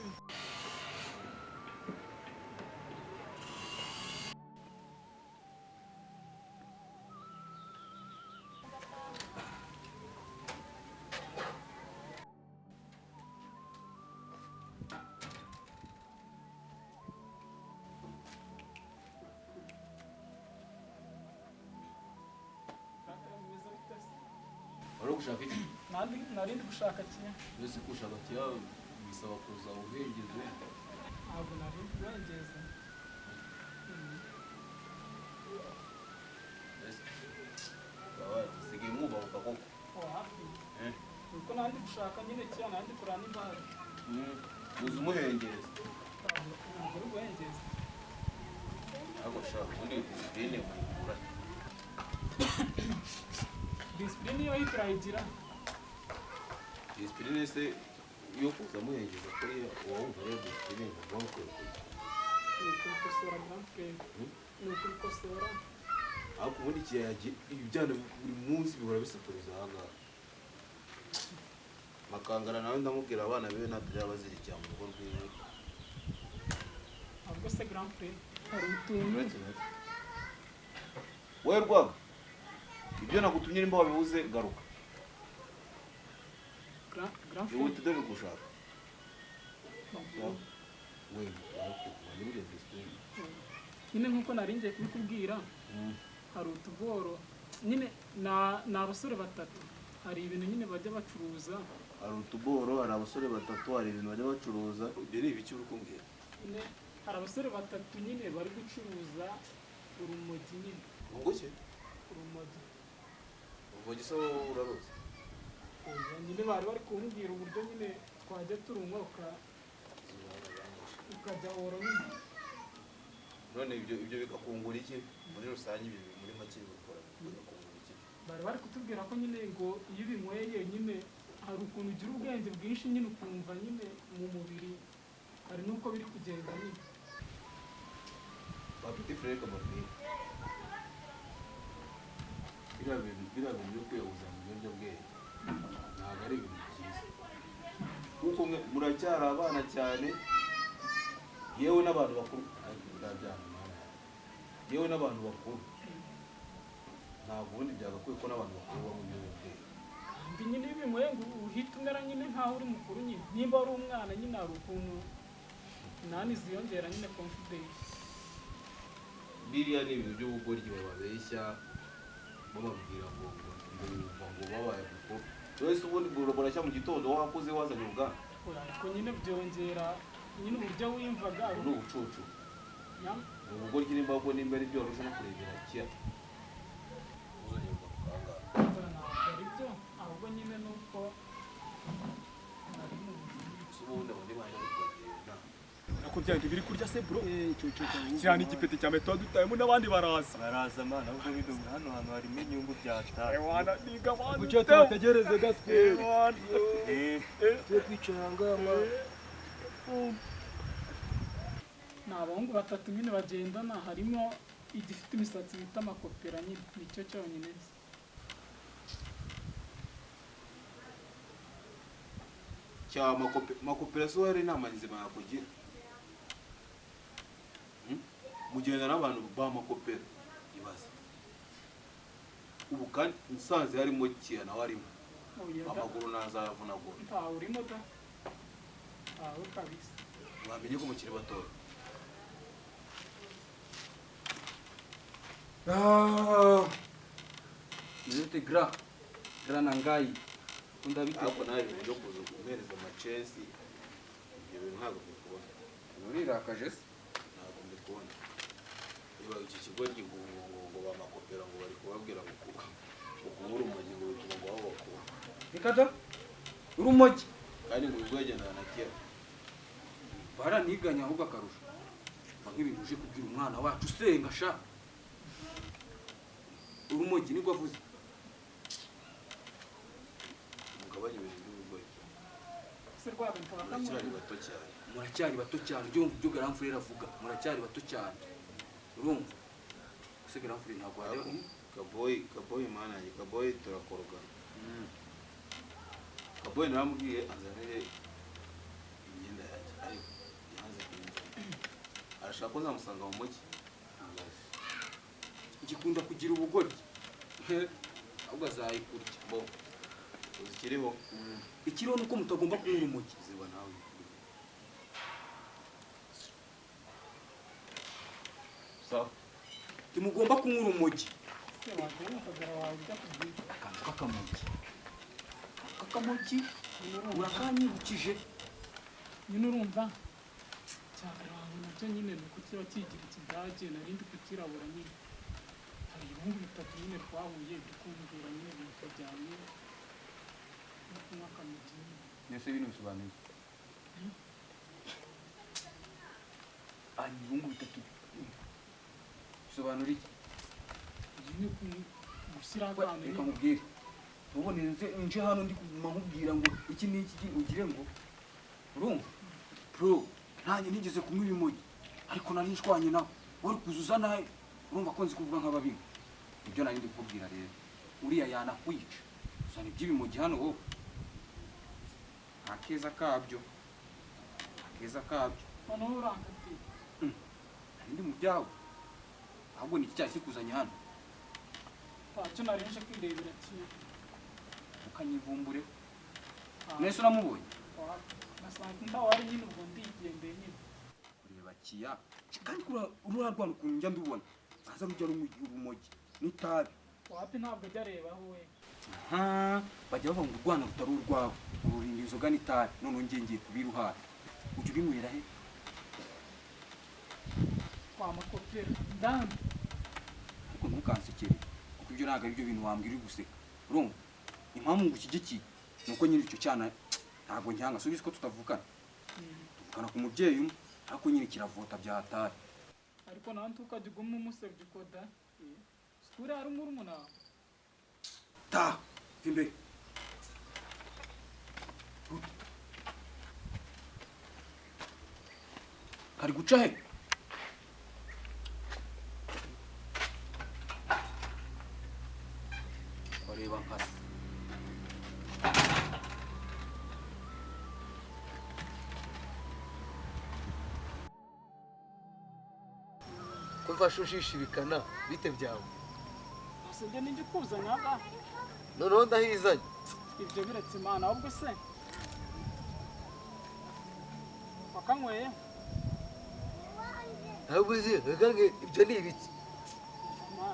A: wari gushaka iki
D: nari ndi gushaka kimwe
A: mbese ko ushaka kiya bisaba kuza uhengeze
D: ntabwo nari ndi kurengeza
A: usigaye mwubahuka koko
D: hafi nuko nari ndi gushaka nyine kiriya nari ndi kurana imbaraga
A: uzi umuhengeza
D: ntabwo uri guhengeza
A: ntabwo ushaka ubundi disipurine muyikura
D: disipurine iyo turayigira
A: disipurine se yo kuza muhengeza kuri uwumva rero disipurine ngomba gukora
D: ni ukubikosora grand frere ni ukubikosora
A: ariko ubundi kiyagi ibyana buri munsi bihora bisakuriza aha ngaha makangara nawe ndamubwira abana be naturya bazirikira mu rugo rwiwe
D: ahubwo se grand frere hari utuntu
A: wowe rwaga ibyo nagutumye nimba wabibuze garuka
D: grand frere
A: ihute dore gushaka wewe wanyiburiye disipurine
D: nyine nk'uko nari ngiye kubikubwira hari utuboro nyine ni abasore batatu hari ibintu nyine bajya bacuruza
A: hari utuboro hari abasore batatu hari ibintu bajya bacuruza ibyo ni ibiki uri kumbwira
D: nyine hari abasore batatu nyine bari gucuruza urumogi nyine
A: ngo ki
D: urumogi
A: urumogi se uraruzi
D: nyine bari kumbwira uburyo nyine twajya turunywa ukajya woro nyine
A: none ibyo bikakungura iki muri rusange ibyo muri make bikora bikakungura iki
D: bari kutubwira ko nyine ngo iyo ubinyweye nyine hari ukuntu ugira ubwenge bwinshi nyine ukumva nyine mu mubiri hari n'uko biri kugenda nyine
A: bafite frere kamabwira biriya bintu byo kwiyahuza mu biyobyabwenge ntabwo ari ibintu byiza kuko muracyari abana cyane yewe n'abantu bakuru yewe n'abantu bakuru ntabwo ubundi byagakwiye ko n'abantu bakuru banywa ibiyobyabwenge
D: kandi nyine iyo ubinyweye ngo uhita umera nyine nkaho uri mukuru nyine nimba ari umwana nyine hari ukuntu nani ziyongera nyine confidence
A: biriya ni ibintu by'ubugoryi bababeshya bababwira ngo babaye mukuru wese ubundi burashya mu gitondo wakuze wazanye ubwana
D: ariko nyine byongera nyine uburyo wimvaga
A: ni ubucucu ni ubugoryi nimba ari byo warusha no kurebera kiya uzanye ubwana
D: ntabwo ari byo ahubwo nyine ni uko ari mu buzima
A: ubundi abandi bajya kugenda
H: nako byandi biri kurya se bro cyane igipeti cya metode dutayemo n'abandi
F: baraza mana ahubwo bido hano hantu harimo inyungu byataye
H: ewana niga abantu
I: gucyo tubategereze gasperi
F: eh
I: kwicara ngama
D: ni abahungu batatu nyine bagendana harimo igifite imisatsi bita amakopera nyine nicyo cyonyine nzi
A: cya makoperaso hari inama nzima yakugira mugenda n'abantu bamakopera ibaze ubu kandi nsanze harimo kiya nawe arimo amaguru ntazayavunagura
D: ntawe urimo da ntawe kabisa
A: wamenye ko mukiri batoya
B: Nzete gra na ngai ndabikora
A: ariko nawe ibintu byo kuza guhereza amacesi ibyo bintu ntabwo mbikubona
B: urirakaje se
A: ntabwo mbikubona niba iki kigo ngo bamakopera ngo bari kubabwira ngo kuba urumogi ngo bituma ngo baba bakuru
B: reka da urumogi
A: kandi ngo bizwagendana na kera
B: baraniganya ahubwo akarusha mva nk'ibintu uje kubwira umwana wacu usenga sha urumogi nibwo avuze
A: mugabanye ibintu by'uburwayi
D: se rwabe mpaka
A: muracyari bato cyane
B: muracyari bato cyane ibyo wumva ibyo garamfurere avuga muracyari bato cyane urumva ese garamfurere ntabwo wareba
A: kaboyi mana yanjye kaboyi turakorogana kaboyi naramubwiye anzanire imyenda yanjye ariko yanze kuyinzanira arashaka ko nzamusanga mu mujyi
B: gikunda kugira ubugoryi ahubwo azayikurya
A: bo uzikiriho
B: ikiriho nuko mutagomba kunywa urumogi
A: ziba nawe sawa
B: ntimugomba kunywa urumogi
D: se wagira umukagara wawe ujya kubwira
B: akantu k'akamogi urakanyibukije
D: nyine urumva cyane wawe nabyo nyine ni uko kiba kigira ikidage narindi kukirabura nyine hari ibihugu bitatu nyine twahuye bikumvura nyine bikajyanye no kunywa akamogi nyine
B: mbese bino bisobanuye ibihungu bitatu bisobanura iki
D: nyine gushyira akantu
B: reka nkubwire ubone nje hano ndi kuguma nkubwira ngo iki n'iki ugire ngo urumva bro nanjye nigeze kunywa ibimogi ariko nari nshwanye nawe wari kuzuza nawe urumva ko nzi kuvuga nk'ababinywa ibyo nari ndi kukubwira rero uriya yanakwica uzana iby'ibimogi hano wowe akeza kabyo
D: noneho urankatiye
B: ndi mu byawe ahubwo ni iki cyari kikuzanye hano
D: ntacyo nari nje kwirebera kimwe
B: ukanyivumbure mwese uramubonye
D: nasanze ntawari nyine ubwo ndigendeye nyine
B: kureba kiya kandi urura rwana ukuntu njya ndubona aza rujya urumogi n'itabi
D: wapi ntabwo ajya arebaho we
B: bajya bavuga ngo urwana rutari urwawe ururinda inzoga n'itabi none ngiye kubiruhara ujya ubinywera he
D: kwa makopera ndani
B: ariko ntukansekere kuko ibyo ntabwo ari byo bintu wambwira uri guseka urumva impamvu ngushyigikiye ni uko nyine icyo cyana ntabwo njyanga subizi ko tutavukana tuvukana ku mubyeyi umwe ariko nyine kiravota byatari
D: ariko nawe ntukajya uguma umusebye ukoda sikuri hari umurumuna wawe
B: ta imbere kari guca he wareba nkasi
G: ko mfashe ushishibikana bite byawe
D: usibye n'ijya ukuzanya aha
G: noneho ndahizanye
D: ibyo biretse imana ahubwo se wakanyweye
G: ntabwo uzi ngange ibyo ni ibiki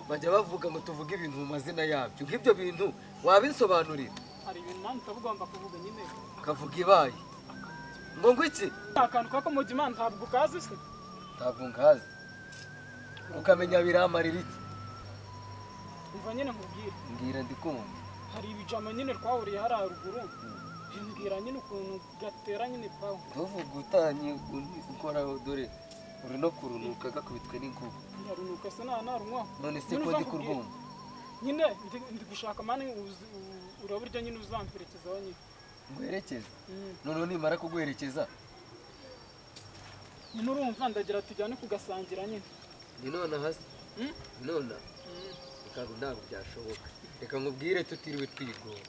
G: bajya bavuga ngo tuvuge ibintu mu mazina yabyo nk'ibyo bintu wabinsobanurira
D: hari ibintu nanjye utagomba kuvuga nyine
G: kavuga ibaye ngo iki
D: akantu k'akamogi imana ntabwo ukazi se
G: ntabwo nkazi ukamenya biramarira iki
D: umva nyine nkubwire
G: mbwira ndikumva
D: hari ibijama nyine twahuriye hariya haruguru mbwira nyine ukuntu gatera nyine pawe
G: ntuvuge utanye ukoraho dore uri no kurunuka gakubitwe n'inkuba
D: ndarunuka se narunywaho
G: none se ko ndi kurwumva
D: nyine ndi gushaka mani uraburyo nyine uzamperekezaho nyine
G: ngwerekeze noneho nimara kuguherekeza
D: nyine urumva ndagira tujyane kugasangira nyine
G: ni nona hasi nona ntabwo byashoboka reka nkubwire tutiriwe twigora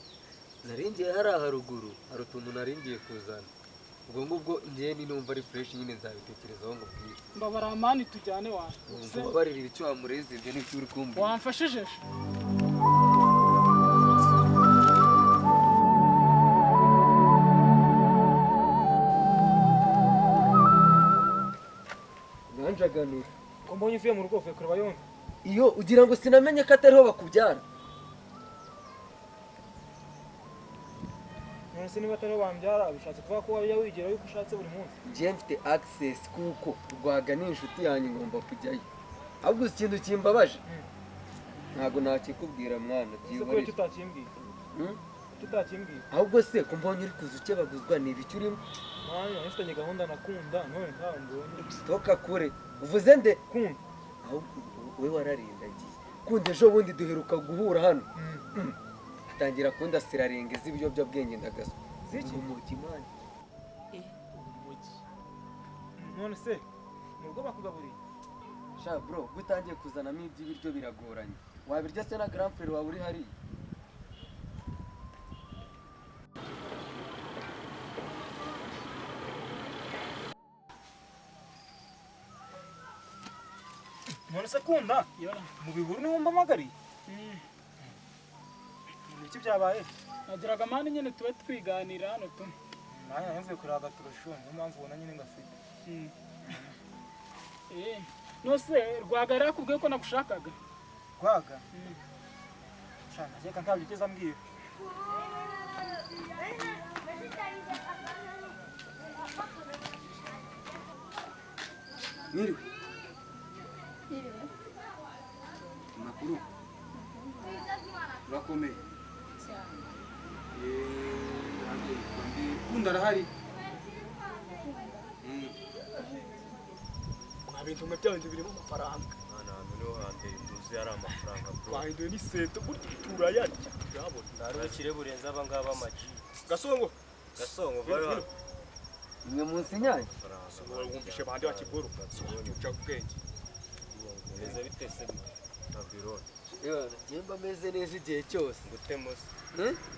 G: naringiye hariya haruguru hari utuntu naringiye kuzana ubwo ngubwo njyewe ninumva ari fureshi nyine nzabitekerezaho ngo bwire
D: mbabara amani tujyane wawe
G: ubabarira icyo wamureze ibyo ni icyo uri kumbwira
D: wamfashije
G: nganjaganura
C: ko mbonye uvuye mu rugo uvuye kureba yombi
G: iyo ugira ngo sinamenye ko atariho bakubyara
C: nonese niba atari wambyara bishatse kuvuga ko wajya wigerayo uko ushatse buri munsi.
G: njye mfite access kuko Rwaga ni inshuti yanjye ngomba kujyayo. ahubwo ikintu kimbabaje ntabwo nakikubwira mwana
C: ese ko
G: byihorere.
C: tutakimbwiye tutakimbwiye
G: ahubwo se ko mbonye uri kuza ukebaguzwa ni ibiki urimo?
C: mwana nifitanye gahunda nakunda none ntawe mbonye
G: toka kure uvuze nde?
C: kunda
G: ahubwo we wararindagiye kundi ejo bundi duheruka guhura hano atangira kundasira renge z'ibiyobyabwenge ndagaswa
C: ziki
G: umugi mani.
C: none se mu rugo bakugaburiye
G: sha bro gutangiye kuzanamo iby'ibiryo biragoranye wabirya se na grand frère wawe uri hariya?
C: none se kunda mu bihuru niho mbamagariye iki byabaye
D: nagiraga amani nyine tube twiganira hano tu
C: nanjye navuye kureba agaturusho niyo mpamvu ubona nyine ngafite
D: nose Rwaga yari yakubwiye ko nagushakaga?
C: Rwaga shaka reka ntabyo ugeze ambwira
B: Mwiriwe.
E: Iriwe.
B: Makuru. Urakomeye.
E: Cyane.
B: Kunda arahari.
H: Mwabintu byanjye birimo amafaranga.
F: Mwana wanjye niho hambere nduzi ari amafaranga bro.
H: Twahinduye n'isento burya turayarya turabona.
F: Ntari ubukire burenze aba ngaba amaji.
H: Gasongo
F: vayo hano.
G: imwe munsi nyange
H: Sohora wumvishe bande bakiboro. Sohora uca ubwenge.
F: Bimeze bite se na biro?
G: njyemba meze neza igihe cyose.
F: Gutemusi.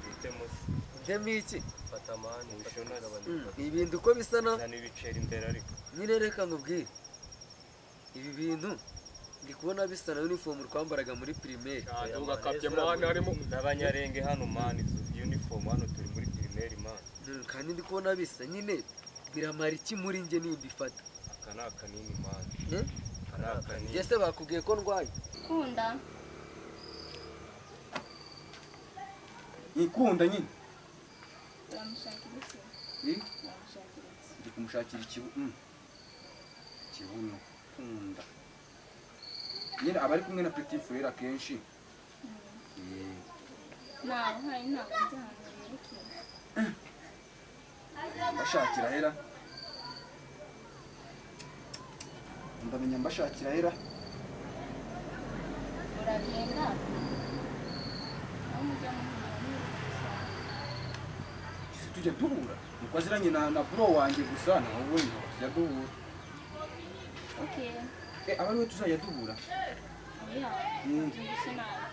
F: Gutemusi.
G: ndemo iki?
F: Fata mani ushonagabanya.
G: ibintu uko bisa na
F: Zana ibiceri imbere ariko.
G: nyine reka nkubwire ibi bintu ndi kubona bisa na uniform twambaraga muri primaire.
H: Ugakabye mani harimo
F: n'abanyarenge hano mani uniform hano turi muri primaire mani.
G: kandi ndi kubona bisa nyine biramara iki muri njye nimbifata?
F: Aka ni akanini mani. Aka ni akanini.
G: Ese bakubwiye ko ndwaye?
E: Kunda.
B: Nikunda nyine.
E: Uramushakira iki? Uramushakira iki?
B: Ndi kumushakira ikibuno. Kunda. Nyine abari kumwe na Petit Frere akenshi.
E: Ntawe hari ntabwo nzi ahantu yerekeye.
B: Mbashakira hera. Ndamenya mbashakira hera.
E: Uragenda. Aho mujya muhura
B: Tujya duhura. Nuko aziranye na bro wanjye gusa nawe ubundi tujya duhura.
E: Okay.
B: Abari we tuzajya duhura.
E: Oya. Ngiye nawe.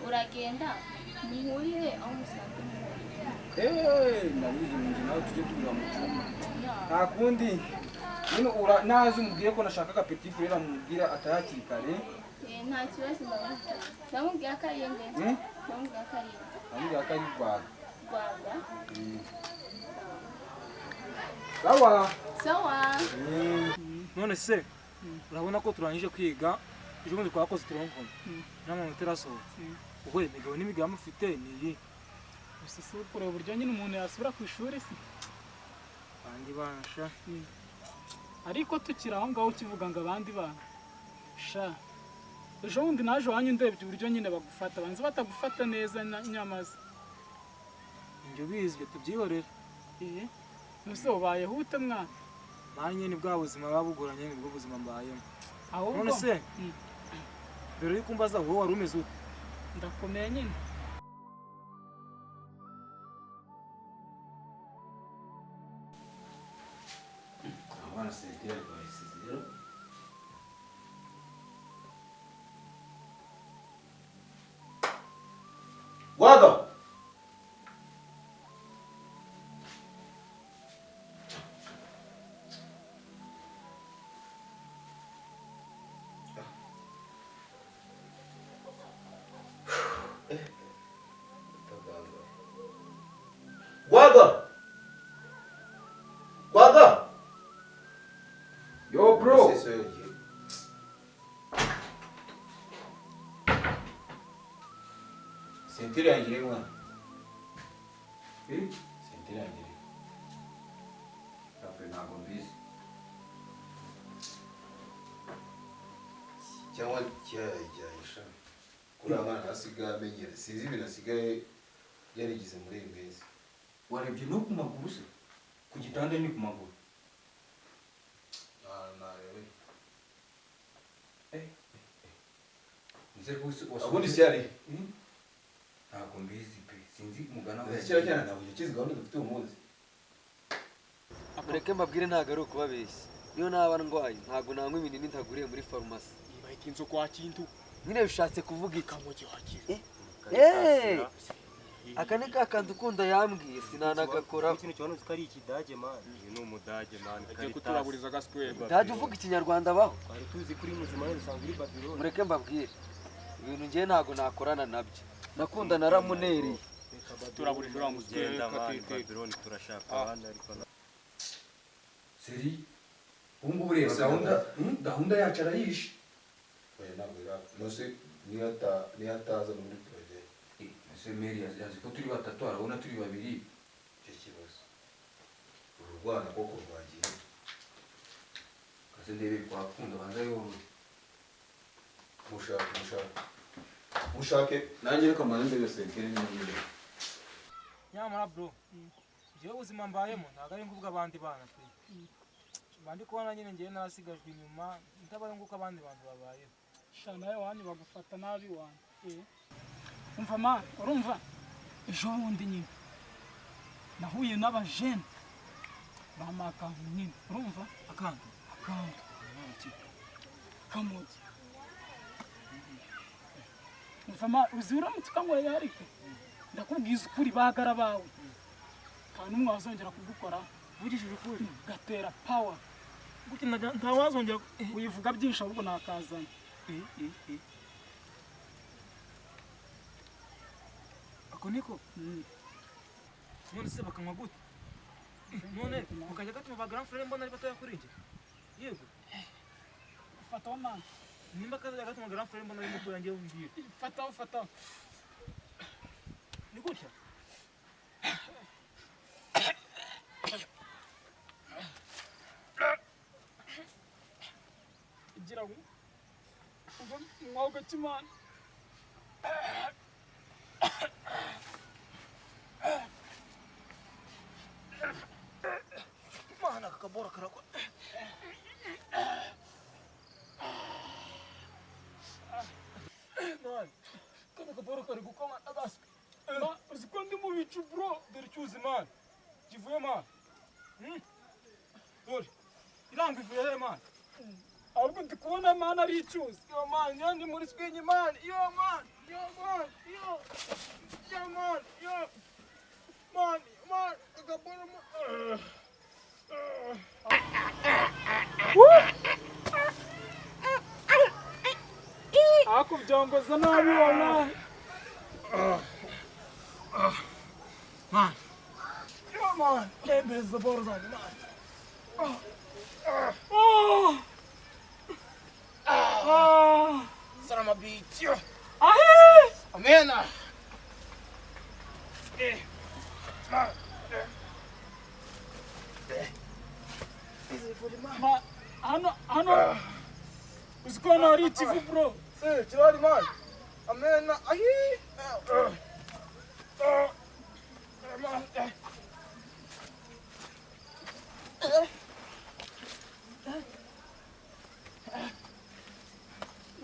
E: Uragenda muhurire aho musanzwe muhurira.
B: Narizi njye nawe tujye duhura mu cyumba.
E: Yeah.
B: Nta kundi. Nyine nazi umubwiye ko nashakaga Petit Frere amubwira atahakiri kare.
E: Nta kibazo ndamubwira. Ndamubwira ko ari yenge. Ndamubwira ko ari yenge.
B: Ndamubwira ko ari Rwaga.
E: Rwaga.
B: Sawa.
E: Sawa.
C: none se urabona ko turangije kwiga ejo bundi twakoze turonkono n'amanota arasohotse ubwo imigabo n'imigambi ufite ni iyi
D: gusa si ukureba uburyo nyine umuntu yasubira ku ishuri se
C: abandi bansha
D: ariko tukiri aho ngaho ukivuga ngo abandi bana sha ejo bundi naje iwanyu ndebye uburyo nyine bagufata banza batagufata neza nyamaze
C: njye ubizwe tubyihorere
D: nuse ubayeho ute mwana
C: manye ni bwa buzima baba bugoranye ni bwo buzima mbayemo
D: ahubwo
C: none se mbere yuko mbaza wowe wari umeze ute
D: ndakomeye nyine
B: Abana sentire bahisize rero. Rwaga. Rwaga. Rwaga. Yo bro. Sentire yanjye mwana. Sentire
A: irangire
G: Rapure ntabwo mbizi.
A: cyangwa cyayisha kuri abana asigaye amenyera sinzi ibintu asigaye yarigize muri iyi minsi.
B: Warebye no ku maguru se? Ku gitanda ni ku maguru.
A: Narebe
B: Ubundi
A: se yari
B: ntabwo mbizi pe. Sinzi umugana we.
A: kera cyane ntabwo yakize gahunda dufite uyu munsi.
G: Mureke mbabwire ntabwo ari ukubabeshya. Niyo naba ndwaye ntabwo nanywa ibinini ntaguriye muri farumasi.
H: Bahita inzo kwa kintu.
G: Nyine bishatse kuvuga iki?
H: Kamogi wakira.
G: Aka ni ka kantu ukunda yambwiye sinanagakora.
I: Ikintu cyanuze ko ari ikidage man.
F: Uyu ni umudage man.
H: Agiye kuturaburiza gaspel.
G: Ndaje uvuga ikinyarwanda baho.
I: Twari tuzi kuri muzima rero usanga uri Babylon.
G: Mureke mbabwire. Ibintu ngiye ntabwo nakorana nabyo. Nakunda naramunereye.
H: Turaburije uriya musike
F: Genda man,
H: katete.
F: Babylon turashaka abandi ariko
B: Seri. Ubu ngubu reba gahunda yacu arayishe.
A: Oya ntabwo irapfa. Nose niyo ataza muri turagenda.
B: Ese Mary yazi ko turi batatu arabona turi babiri.
A: Icyo kibazo. Uru rwana koko rwagiye.
B: Kaze ndebe kwakunda banza yorohe.
A: Mushake nanjye reka mbanze ndebe senkeri n'ibindi.
C: Nyamara bro, jewe ubuzima mbayemo ntabwo ari nguvuga abandi bana pe. Bandi kubona nyine ngiye narasigajwe inyuma ndabaye nguko abandi bantu babayeho.
D: Shana nawe wanyu bagufata nabi wanyu. Umva ma, urumva? Ejo bundi nyine nahuye n'abajene bamakantu nyine, urumva?
C: Akantu.
D: Kamogi. Umva ma, uzi uramutse ukanyweye ariko ndakubwiza ukuri bagara bawe. Kandi umwe wazongera kugukora
C: Vugishije ukuri.
D: Gatera power.
C: Guki nta wazongera
D: Uyivuga byinshi ahubwo nakazana.
C: Ako niko. None se bakanywa gute? None mukajya gatuma ba grand frère mbona ari batoya kuri njye. Yego.
D: Fataho man.
C: Nimba kaza gatuma grand frère mbona ari mutoya ngiye umbwira.
D: Fataho.
C: Ni gutya.
D: Igira ngo umwuga kimana.
C: Mana kakabora karakwa. Man, kana kabora kari gukoma agaswe. Ma, uziko ndi mu bicu bro, dore cyuzi man. Kivuye man. Dore. Iranga ivuye he man.
D: Ahubwo ndi kubona mana ari icyuzi.
C: Yo man, nyandi muri spenye man. Yo man. Man, kakabora man.
D: Ako byongoza nabi wallahi.
C: Man. Yo man, ebeza borza man. Salama beach. Amena.
D: Ma, hano uziko hano hari ikivu bro.
C: Kirari man. Amena.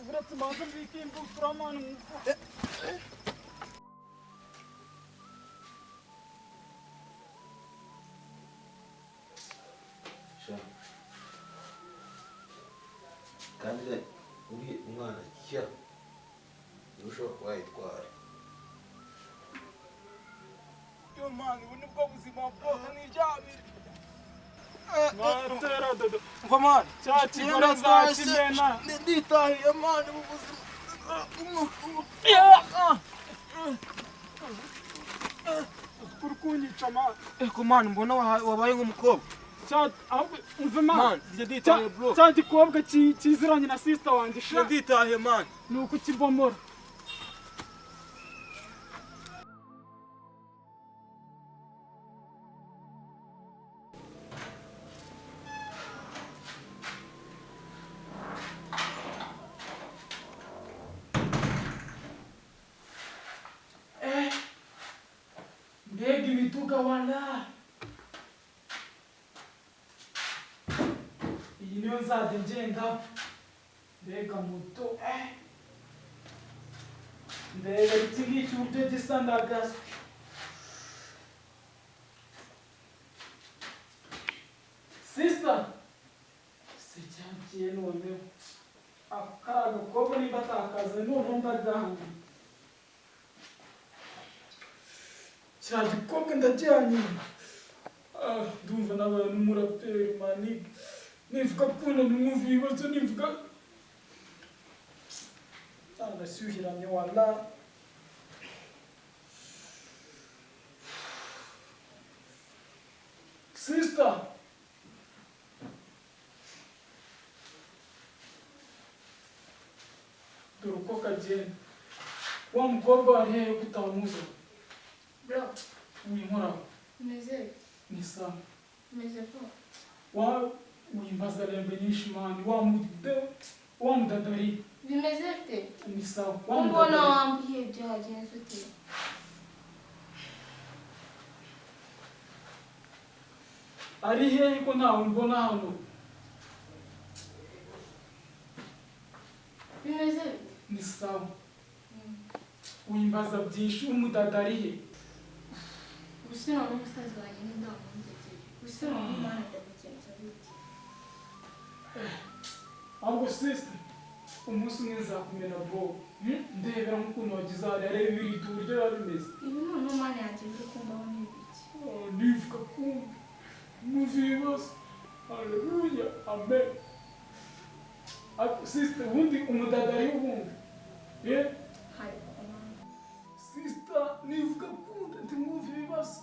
D: Uretse manza mbike imbutura man mu mufuka.
A: Kandi uri umwana cya niwe ushobora kuba yitwara.
C: Yo man, ubu ni bwo buzima bwo niryamire.
D: Matera dodo.
C: Mva man.
D: Cya kigora zakimena.
C: Nditahiye man ubu buzima.
D: Kuri kunyica man.
C: Eko man, mbona wabaye nk'umukobwa.
D: Ahubwo umve man.
C: Man, njye nditahiye bro.
D: Cya gikobwa kiziranye na sister wanjye
C: Njye nditahiye man.
D: ni uko ukibomora. mbega ibituga wala iyi niyo nzajya ngenda mbega moto mbega iki ngiki uburyo gisa ndagaswe sister se cyangiye noneho akara gakobwa nimba atakaze noneho ndagahamye cya gikobwa ndajyanye ndumva nabaye n'umuraperi maniga nivuga kunda ndumva ibibazo nivuga ndashyuhiranye wala sister dore uko kagenda wa mukobwa wari hehe kutamuza
E: Bro,
D: winkoraho
E: umeze
D: ni sawa
E: umeze ko
D: wa wimbaza lembe nyinshi mani wa mudadari
E: bimeze bite?
D: ni sawa
E: Umbona wambuye byagenze ute?
D: ari hehe ko ntawe mbona hano
E: Bimeze bite?
D: ni sawa wimbaza byinshi umudadari he
E: Gusina n'umusazi wanjye n'indamunzeke. Gusina n'umwana ndamukenza bite?
D: ahubwo sister umunsi umwe nzakumena bro ndebera nk'ukuntu wagize hariya reba ibirita uburyo biba bimeze
E: Ibi none umwana yanjye ndi kumbaho n'ibiki?
D: nivuga kumva mwumva ibibazo haleluya amen ariko sister ubundi umudadari ubundi
E: Hari kumana.
D: sister nivuga kumva ndi mwumva ibibazo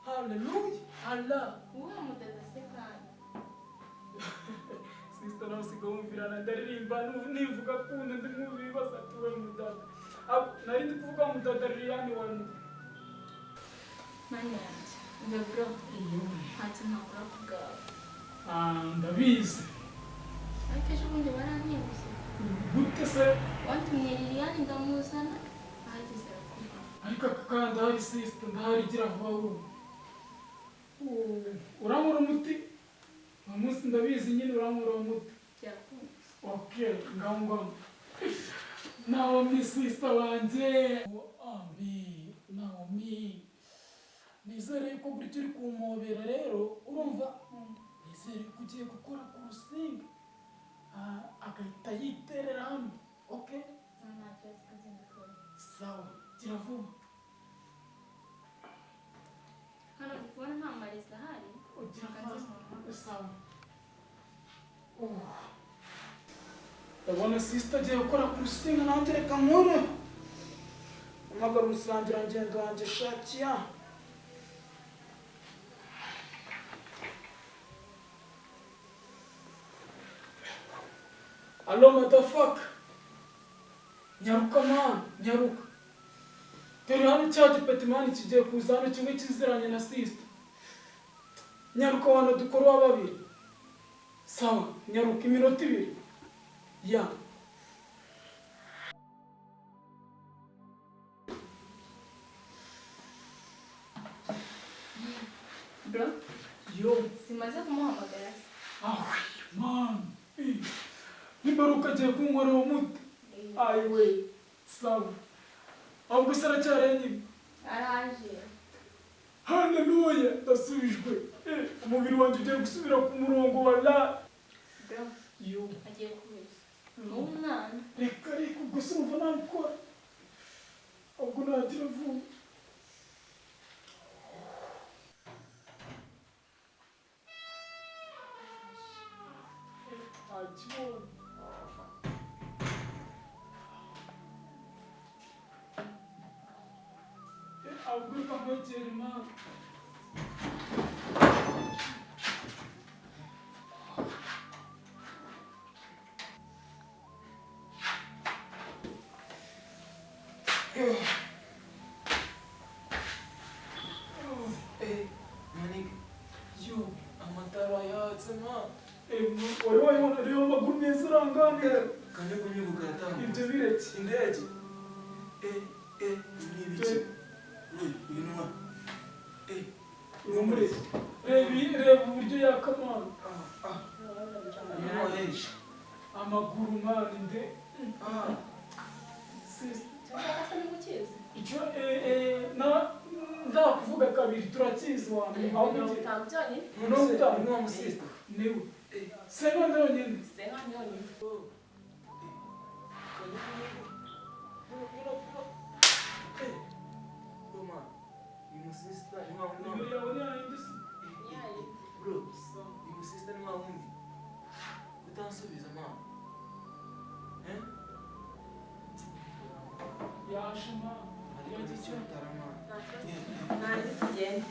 D: haleluya allah
E: Uwa mudada se kandi.
D: sister nawe usiga wumvirana ndaririmba nivuga kumva ndi mwumva ibibazo ati we mudada nari ndi kuvuga mudadari yani wani
E: Mani yanjye. Mbe bro, ntacyo ntakora ku bwawe.
D: ndabizi
E: Ariko ejo bundi baranyibuze.
D: gute se
E: Wantumye Liliane ndamuzana, ahageze arakuba.
D: ariko aka kandi ndahari sister ndahari gira vuba vuba uramura umuti uyu munsi ndabizi nyine uramura umuti
E: Byakunze.
D: okay ngaho Naomi sister wanjye Naomi nizere ko gutyo uri kumpobera rero urumva nizere ko ugiye gukora ku rusinga agahita yiterera hano okay
E: Nta kibazo kazindukora.
D: sawa gira vuba
E: Hano ndi kubona nta mariza ahari.
D: ugira vuba sawa ndabona sister agiye gukora ku rusinga nanjye reka nkore amagara umusangirangendo wanjye shakiya alo motherfucker nyaruka man nyaruka dore hano cya gipeti mani kigiye kuza hano kimwe kiziranye na sister nyaruka wano dukora uwa babiri sawa nyaruka iminota ibiri ya
E: Bro,
D: yo
E: simaze kumuhamagara.
D: man nimbaruka agiye kunkorera umuti ayiwe sawa ahubwo se aracyari nyine
E: Araje.
D: haleluya ndasubijwe umubiri wanjye ugiye gusubira ku murongo wa la
E: Bro,
D: yo
E: agiye kubeshya. Umwana.
D: reka reka ubwo se umva nabikora ahubwo nagira vuba akibonye ahubwo reka nkwegere imana yo amatara yatse man wari wayibona reba amaguru meza uranganira
G: kanyugunyugu karatanga
D: ibyo bireke
G: indege ni ibiki uyu ni wa
D: umurezi reba uburyo yakamana amaguru mani nde icyo ndakuvuga kabiri turakizi wanyu aho niwe senga ndonyine nimero yawe ni yayindi se
C: bro uyu sister ni wa wundi utansubiza mama
D: yashima
C: ariko icyo tarama
E: Nanjye tugende.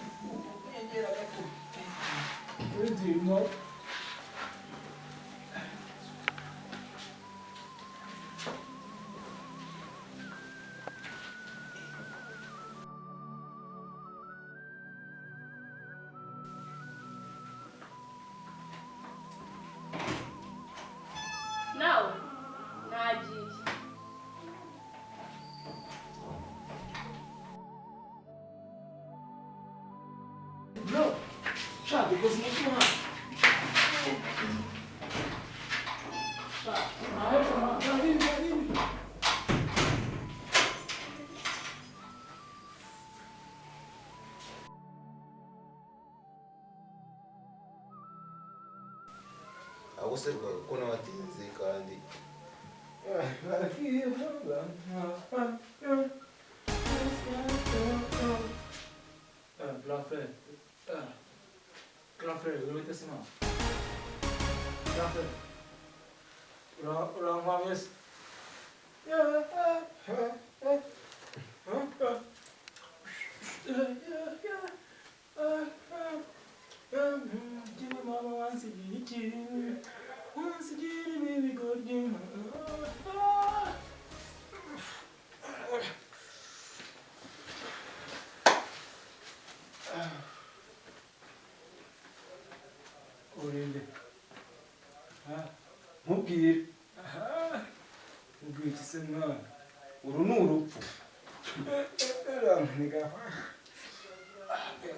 C: yegera gato
D: urimo
E: Nawe nagiye.
C: bro shaka ukoze umutima
A: aho se ko nabatinze kandi
C: grand frère grand frère urabona se mama grand frère uramwamye se Give mama once again, once again, baby, go again. Urinde. Mubwire. Mubwire iki se mwana? Uru ni urupfu.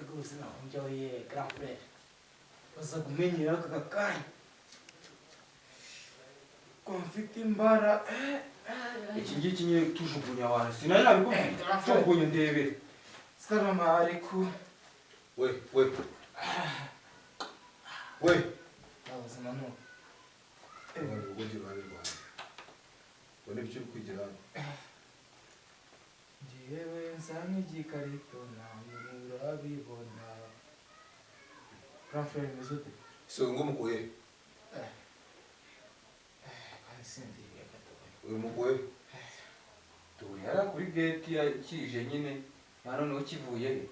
C: Rwose nahungiye grand frère. Baza kumenyera aka kanya. Ko mfite imbara.
B: iki ngiki nyine tujugunya abantu sinari nabikubwira tujugunya ndebere
C: Salama alaikum.
A: we
C: Ubuzima ni ubu.
A: abantu ubundi ruhande rwanjye ubona ibyo uri kwigira hano
C: Njyewe nsa n'igikarito nawe urabibona. Grand frère meze ute?
A: so ngo mukuye
C: Kandi sinziriye gatoya.
A: uyu mukuye
B: turi hara kuri gate yakije nyine nta noneho kivuye he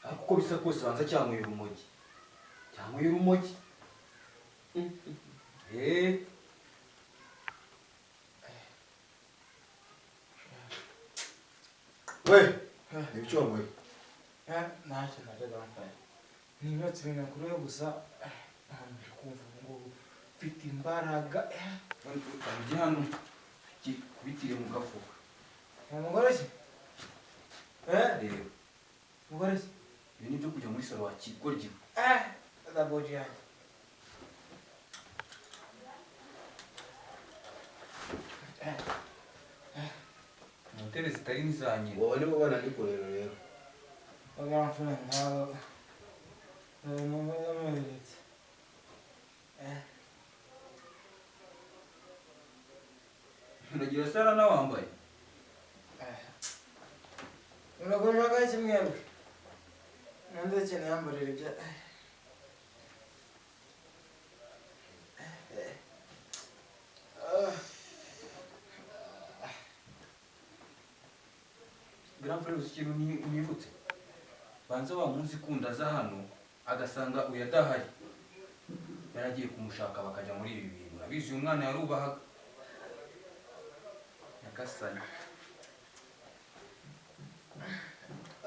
B: ariko uko bisa kose banza cyanywera urumogi
A: we nibyo wanyweye
C: Ntacyo narya grand frère. Ni imyotsi binakuriye gusa ndi kumva ngo mfite imbaraga.
B: ujye hano kubitire mu gafuka
C: Umugore ki?
B: reba
C: Umugore ki?
B: ibi ni byo kujya muri salo wakigoryi
C: Ndagoje yanjye.
B: moteri zitari n'iza nyina
A: wowe nibo bananikorera rero
C: Grand frère ntago nameretse.
B: uragira sara nawambaye
C: Uragojaga iki mwebwe? Nandeke niyambarire ibya
B: grand frère uzi ikintu nibutse banza wa munsi kunda aza hano agasanga uyadahari yaragiye kumushaka bakajya muri ibi bintu urabizi uyu mwana yarubahaga nyagasani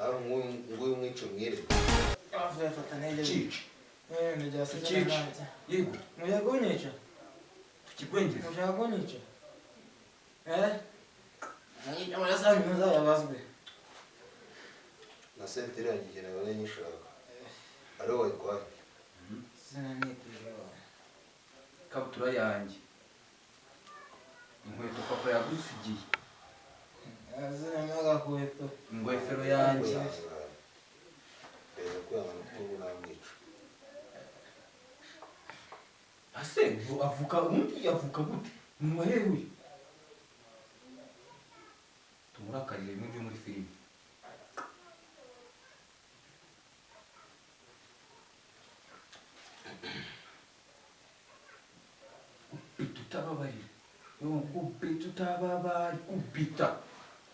A: aho nguyu mwico mwire
C: afata neza.
B: cici
C: Nijya
B: Cici. yego
C: Muyagonyecha.
B: tukigwengeza
C: Muyagonyecha. Ni amara sana muzayabazwe.
A: na sentire yanjye igihe nabona nyishaka ariho wayitwaye
C: sinanitije
B: ikabutura yanjye inkweto papa yagusigiye
C: azina n'agakweto
B: ingofero yanjye
A: reza kwihangana kuko ubu namwica
B: ase avuka undi yavuka gute ni wahewe tumurakarire n'ibyo muri filime tutababarira kubita utababari kubita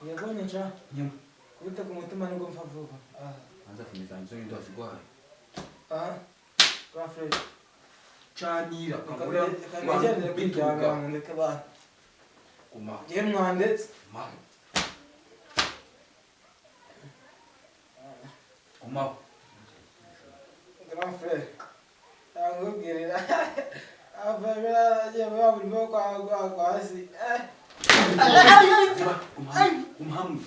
C: uyabonye nca
B: nyuma
C: kubita ku mutima nibwo mfa vuba
B: anza filime zanjye zo ndo zigwaye
C: kwa Fred
B: canira
C: kangendere kwiryamira mu ndeke bana
B: kuma
C: ngiye mwandetse
B: mama kuma
C: grand frère angubwirira avabira agiye baburi kwa hasi
B: kumhamwe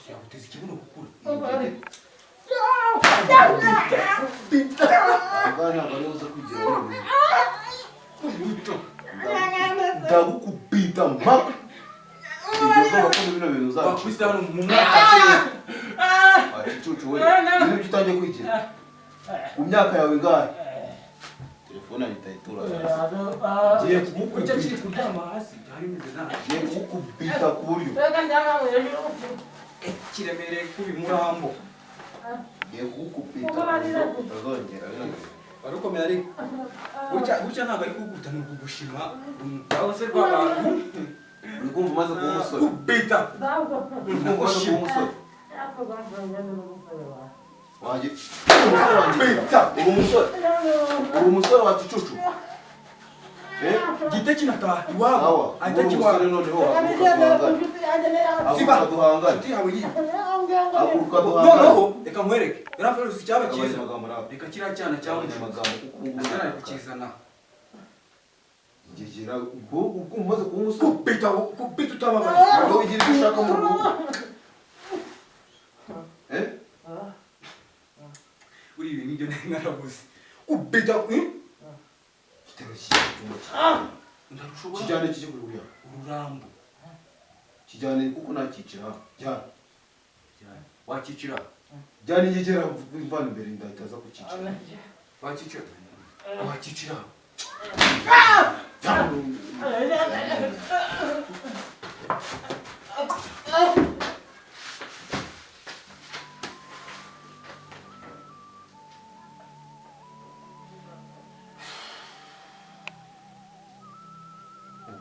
B: yaguteza ikibuno gukura
A: abana baribuze kugira
B: ndagukubita mpaka
A: igeze bakora bino bintu uzabikora
B: wakubise hano mu mwaka
A: icucu we ibintu byo utangiye kwigira ku myaka yawe ingahe telefone ahita itura
B: ngiye kugukubita kuryama hasi byari bimeze nabi
A: ngiye kugukubita ku buryo
B: kiremereye kuri murambo
A: ngiye kugukubita utazongera
B: warukomera ariko gutya ntabwo ari kugukubita ni ukugushima aho se rw'abantu
A: uri kumva umaze kuba umusore
B: kubita
A: uri kumva umaze kuba umusore wanjye uri umusore uri umusore wa gicucu
B: gite kinataha iwabo ahita
A: umusore noneho haguruka duhangane haguruka duhangane
B: noneho reka nkwereke yarafashe icyaba cyiza reka kiriya cyana cyangwa
A: amagambo kuko
B: azana kukizana
A: ngegera ubwo umaze kuba umusore
B: kubita utababara
A: ngo wigira icyo ushaka mu rugo
B: uri ibi nibyo nari narabuze kubita
A: igitego cy'icyuma kijyane kijye kuri buriya
B: ururambo
A: kijyane kuko nakicira jyana
B: wakicira
A: jyane ngegera mvana imbere ndahita aza kukicira
B: wakicira wakicira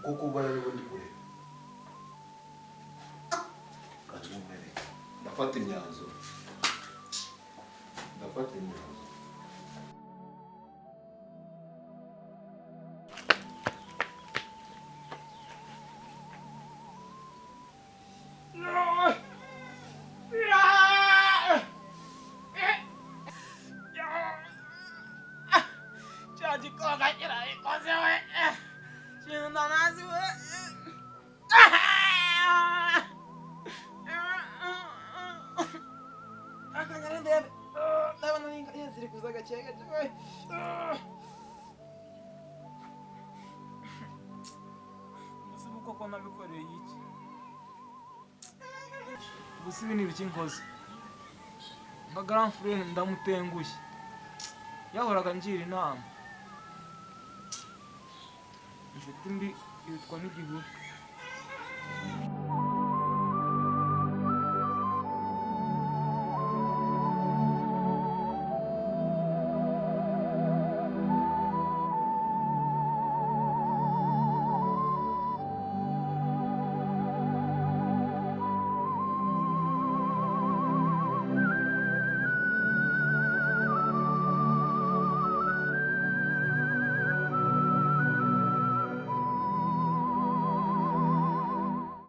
A: kuko ubara ariho ndi kureba kandi mumwereke ndafata imyanzuro
C: koko nabikoreye iki gusa ibi ni ibiki nkoze nka grand frère ndamutengushye yahoraga ngira inama inshuti mbi yitwa n'igihuru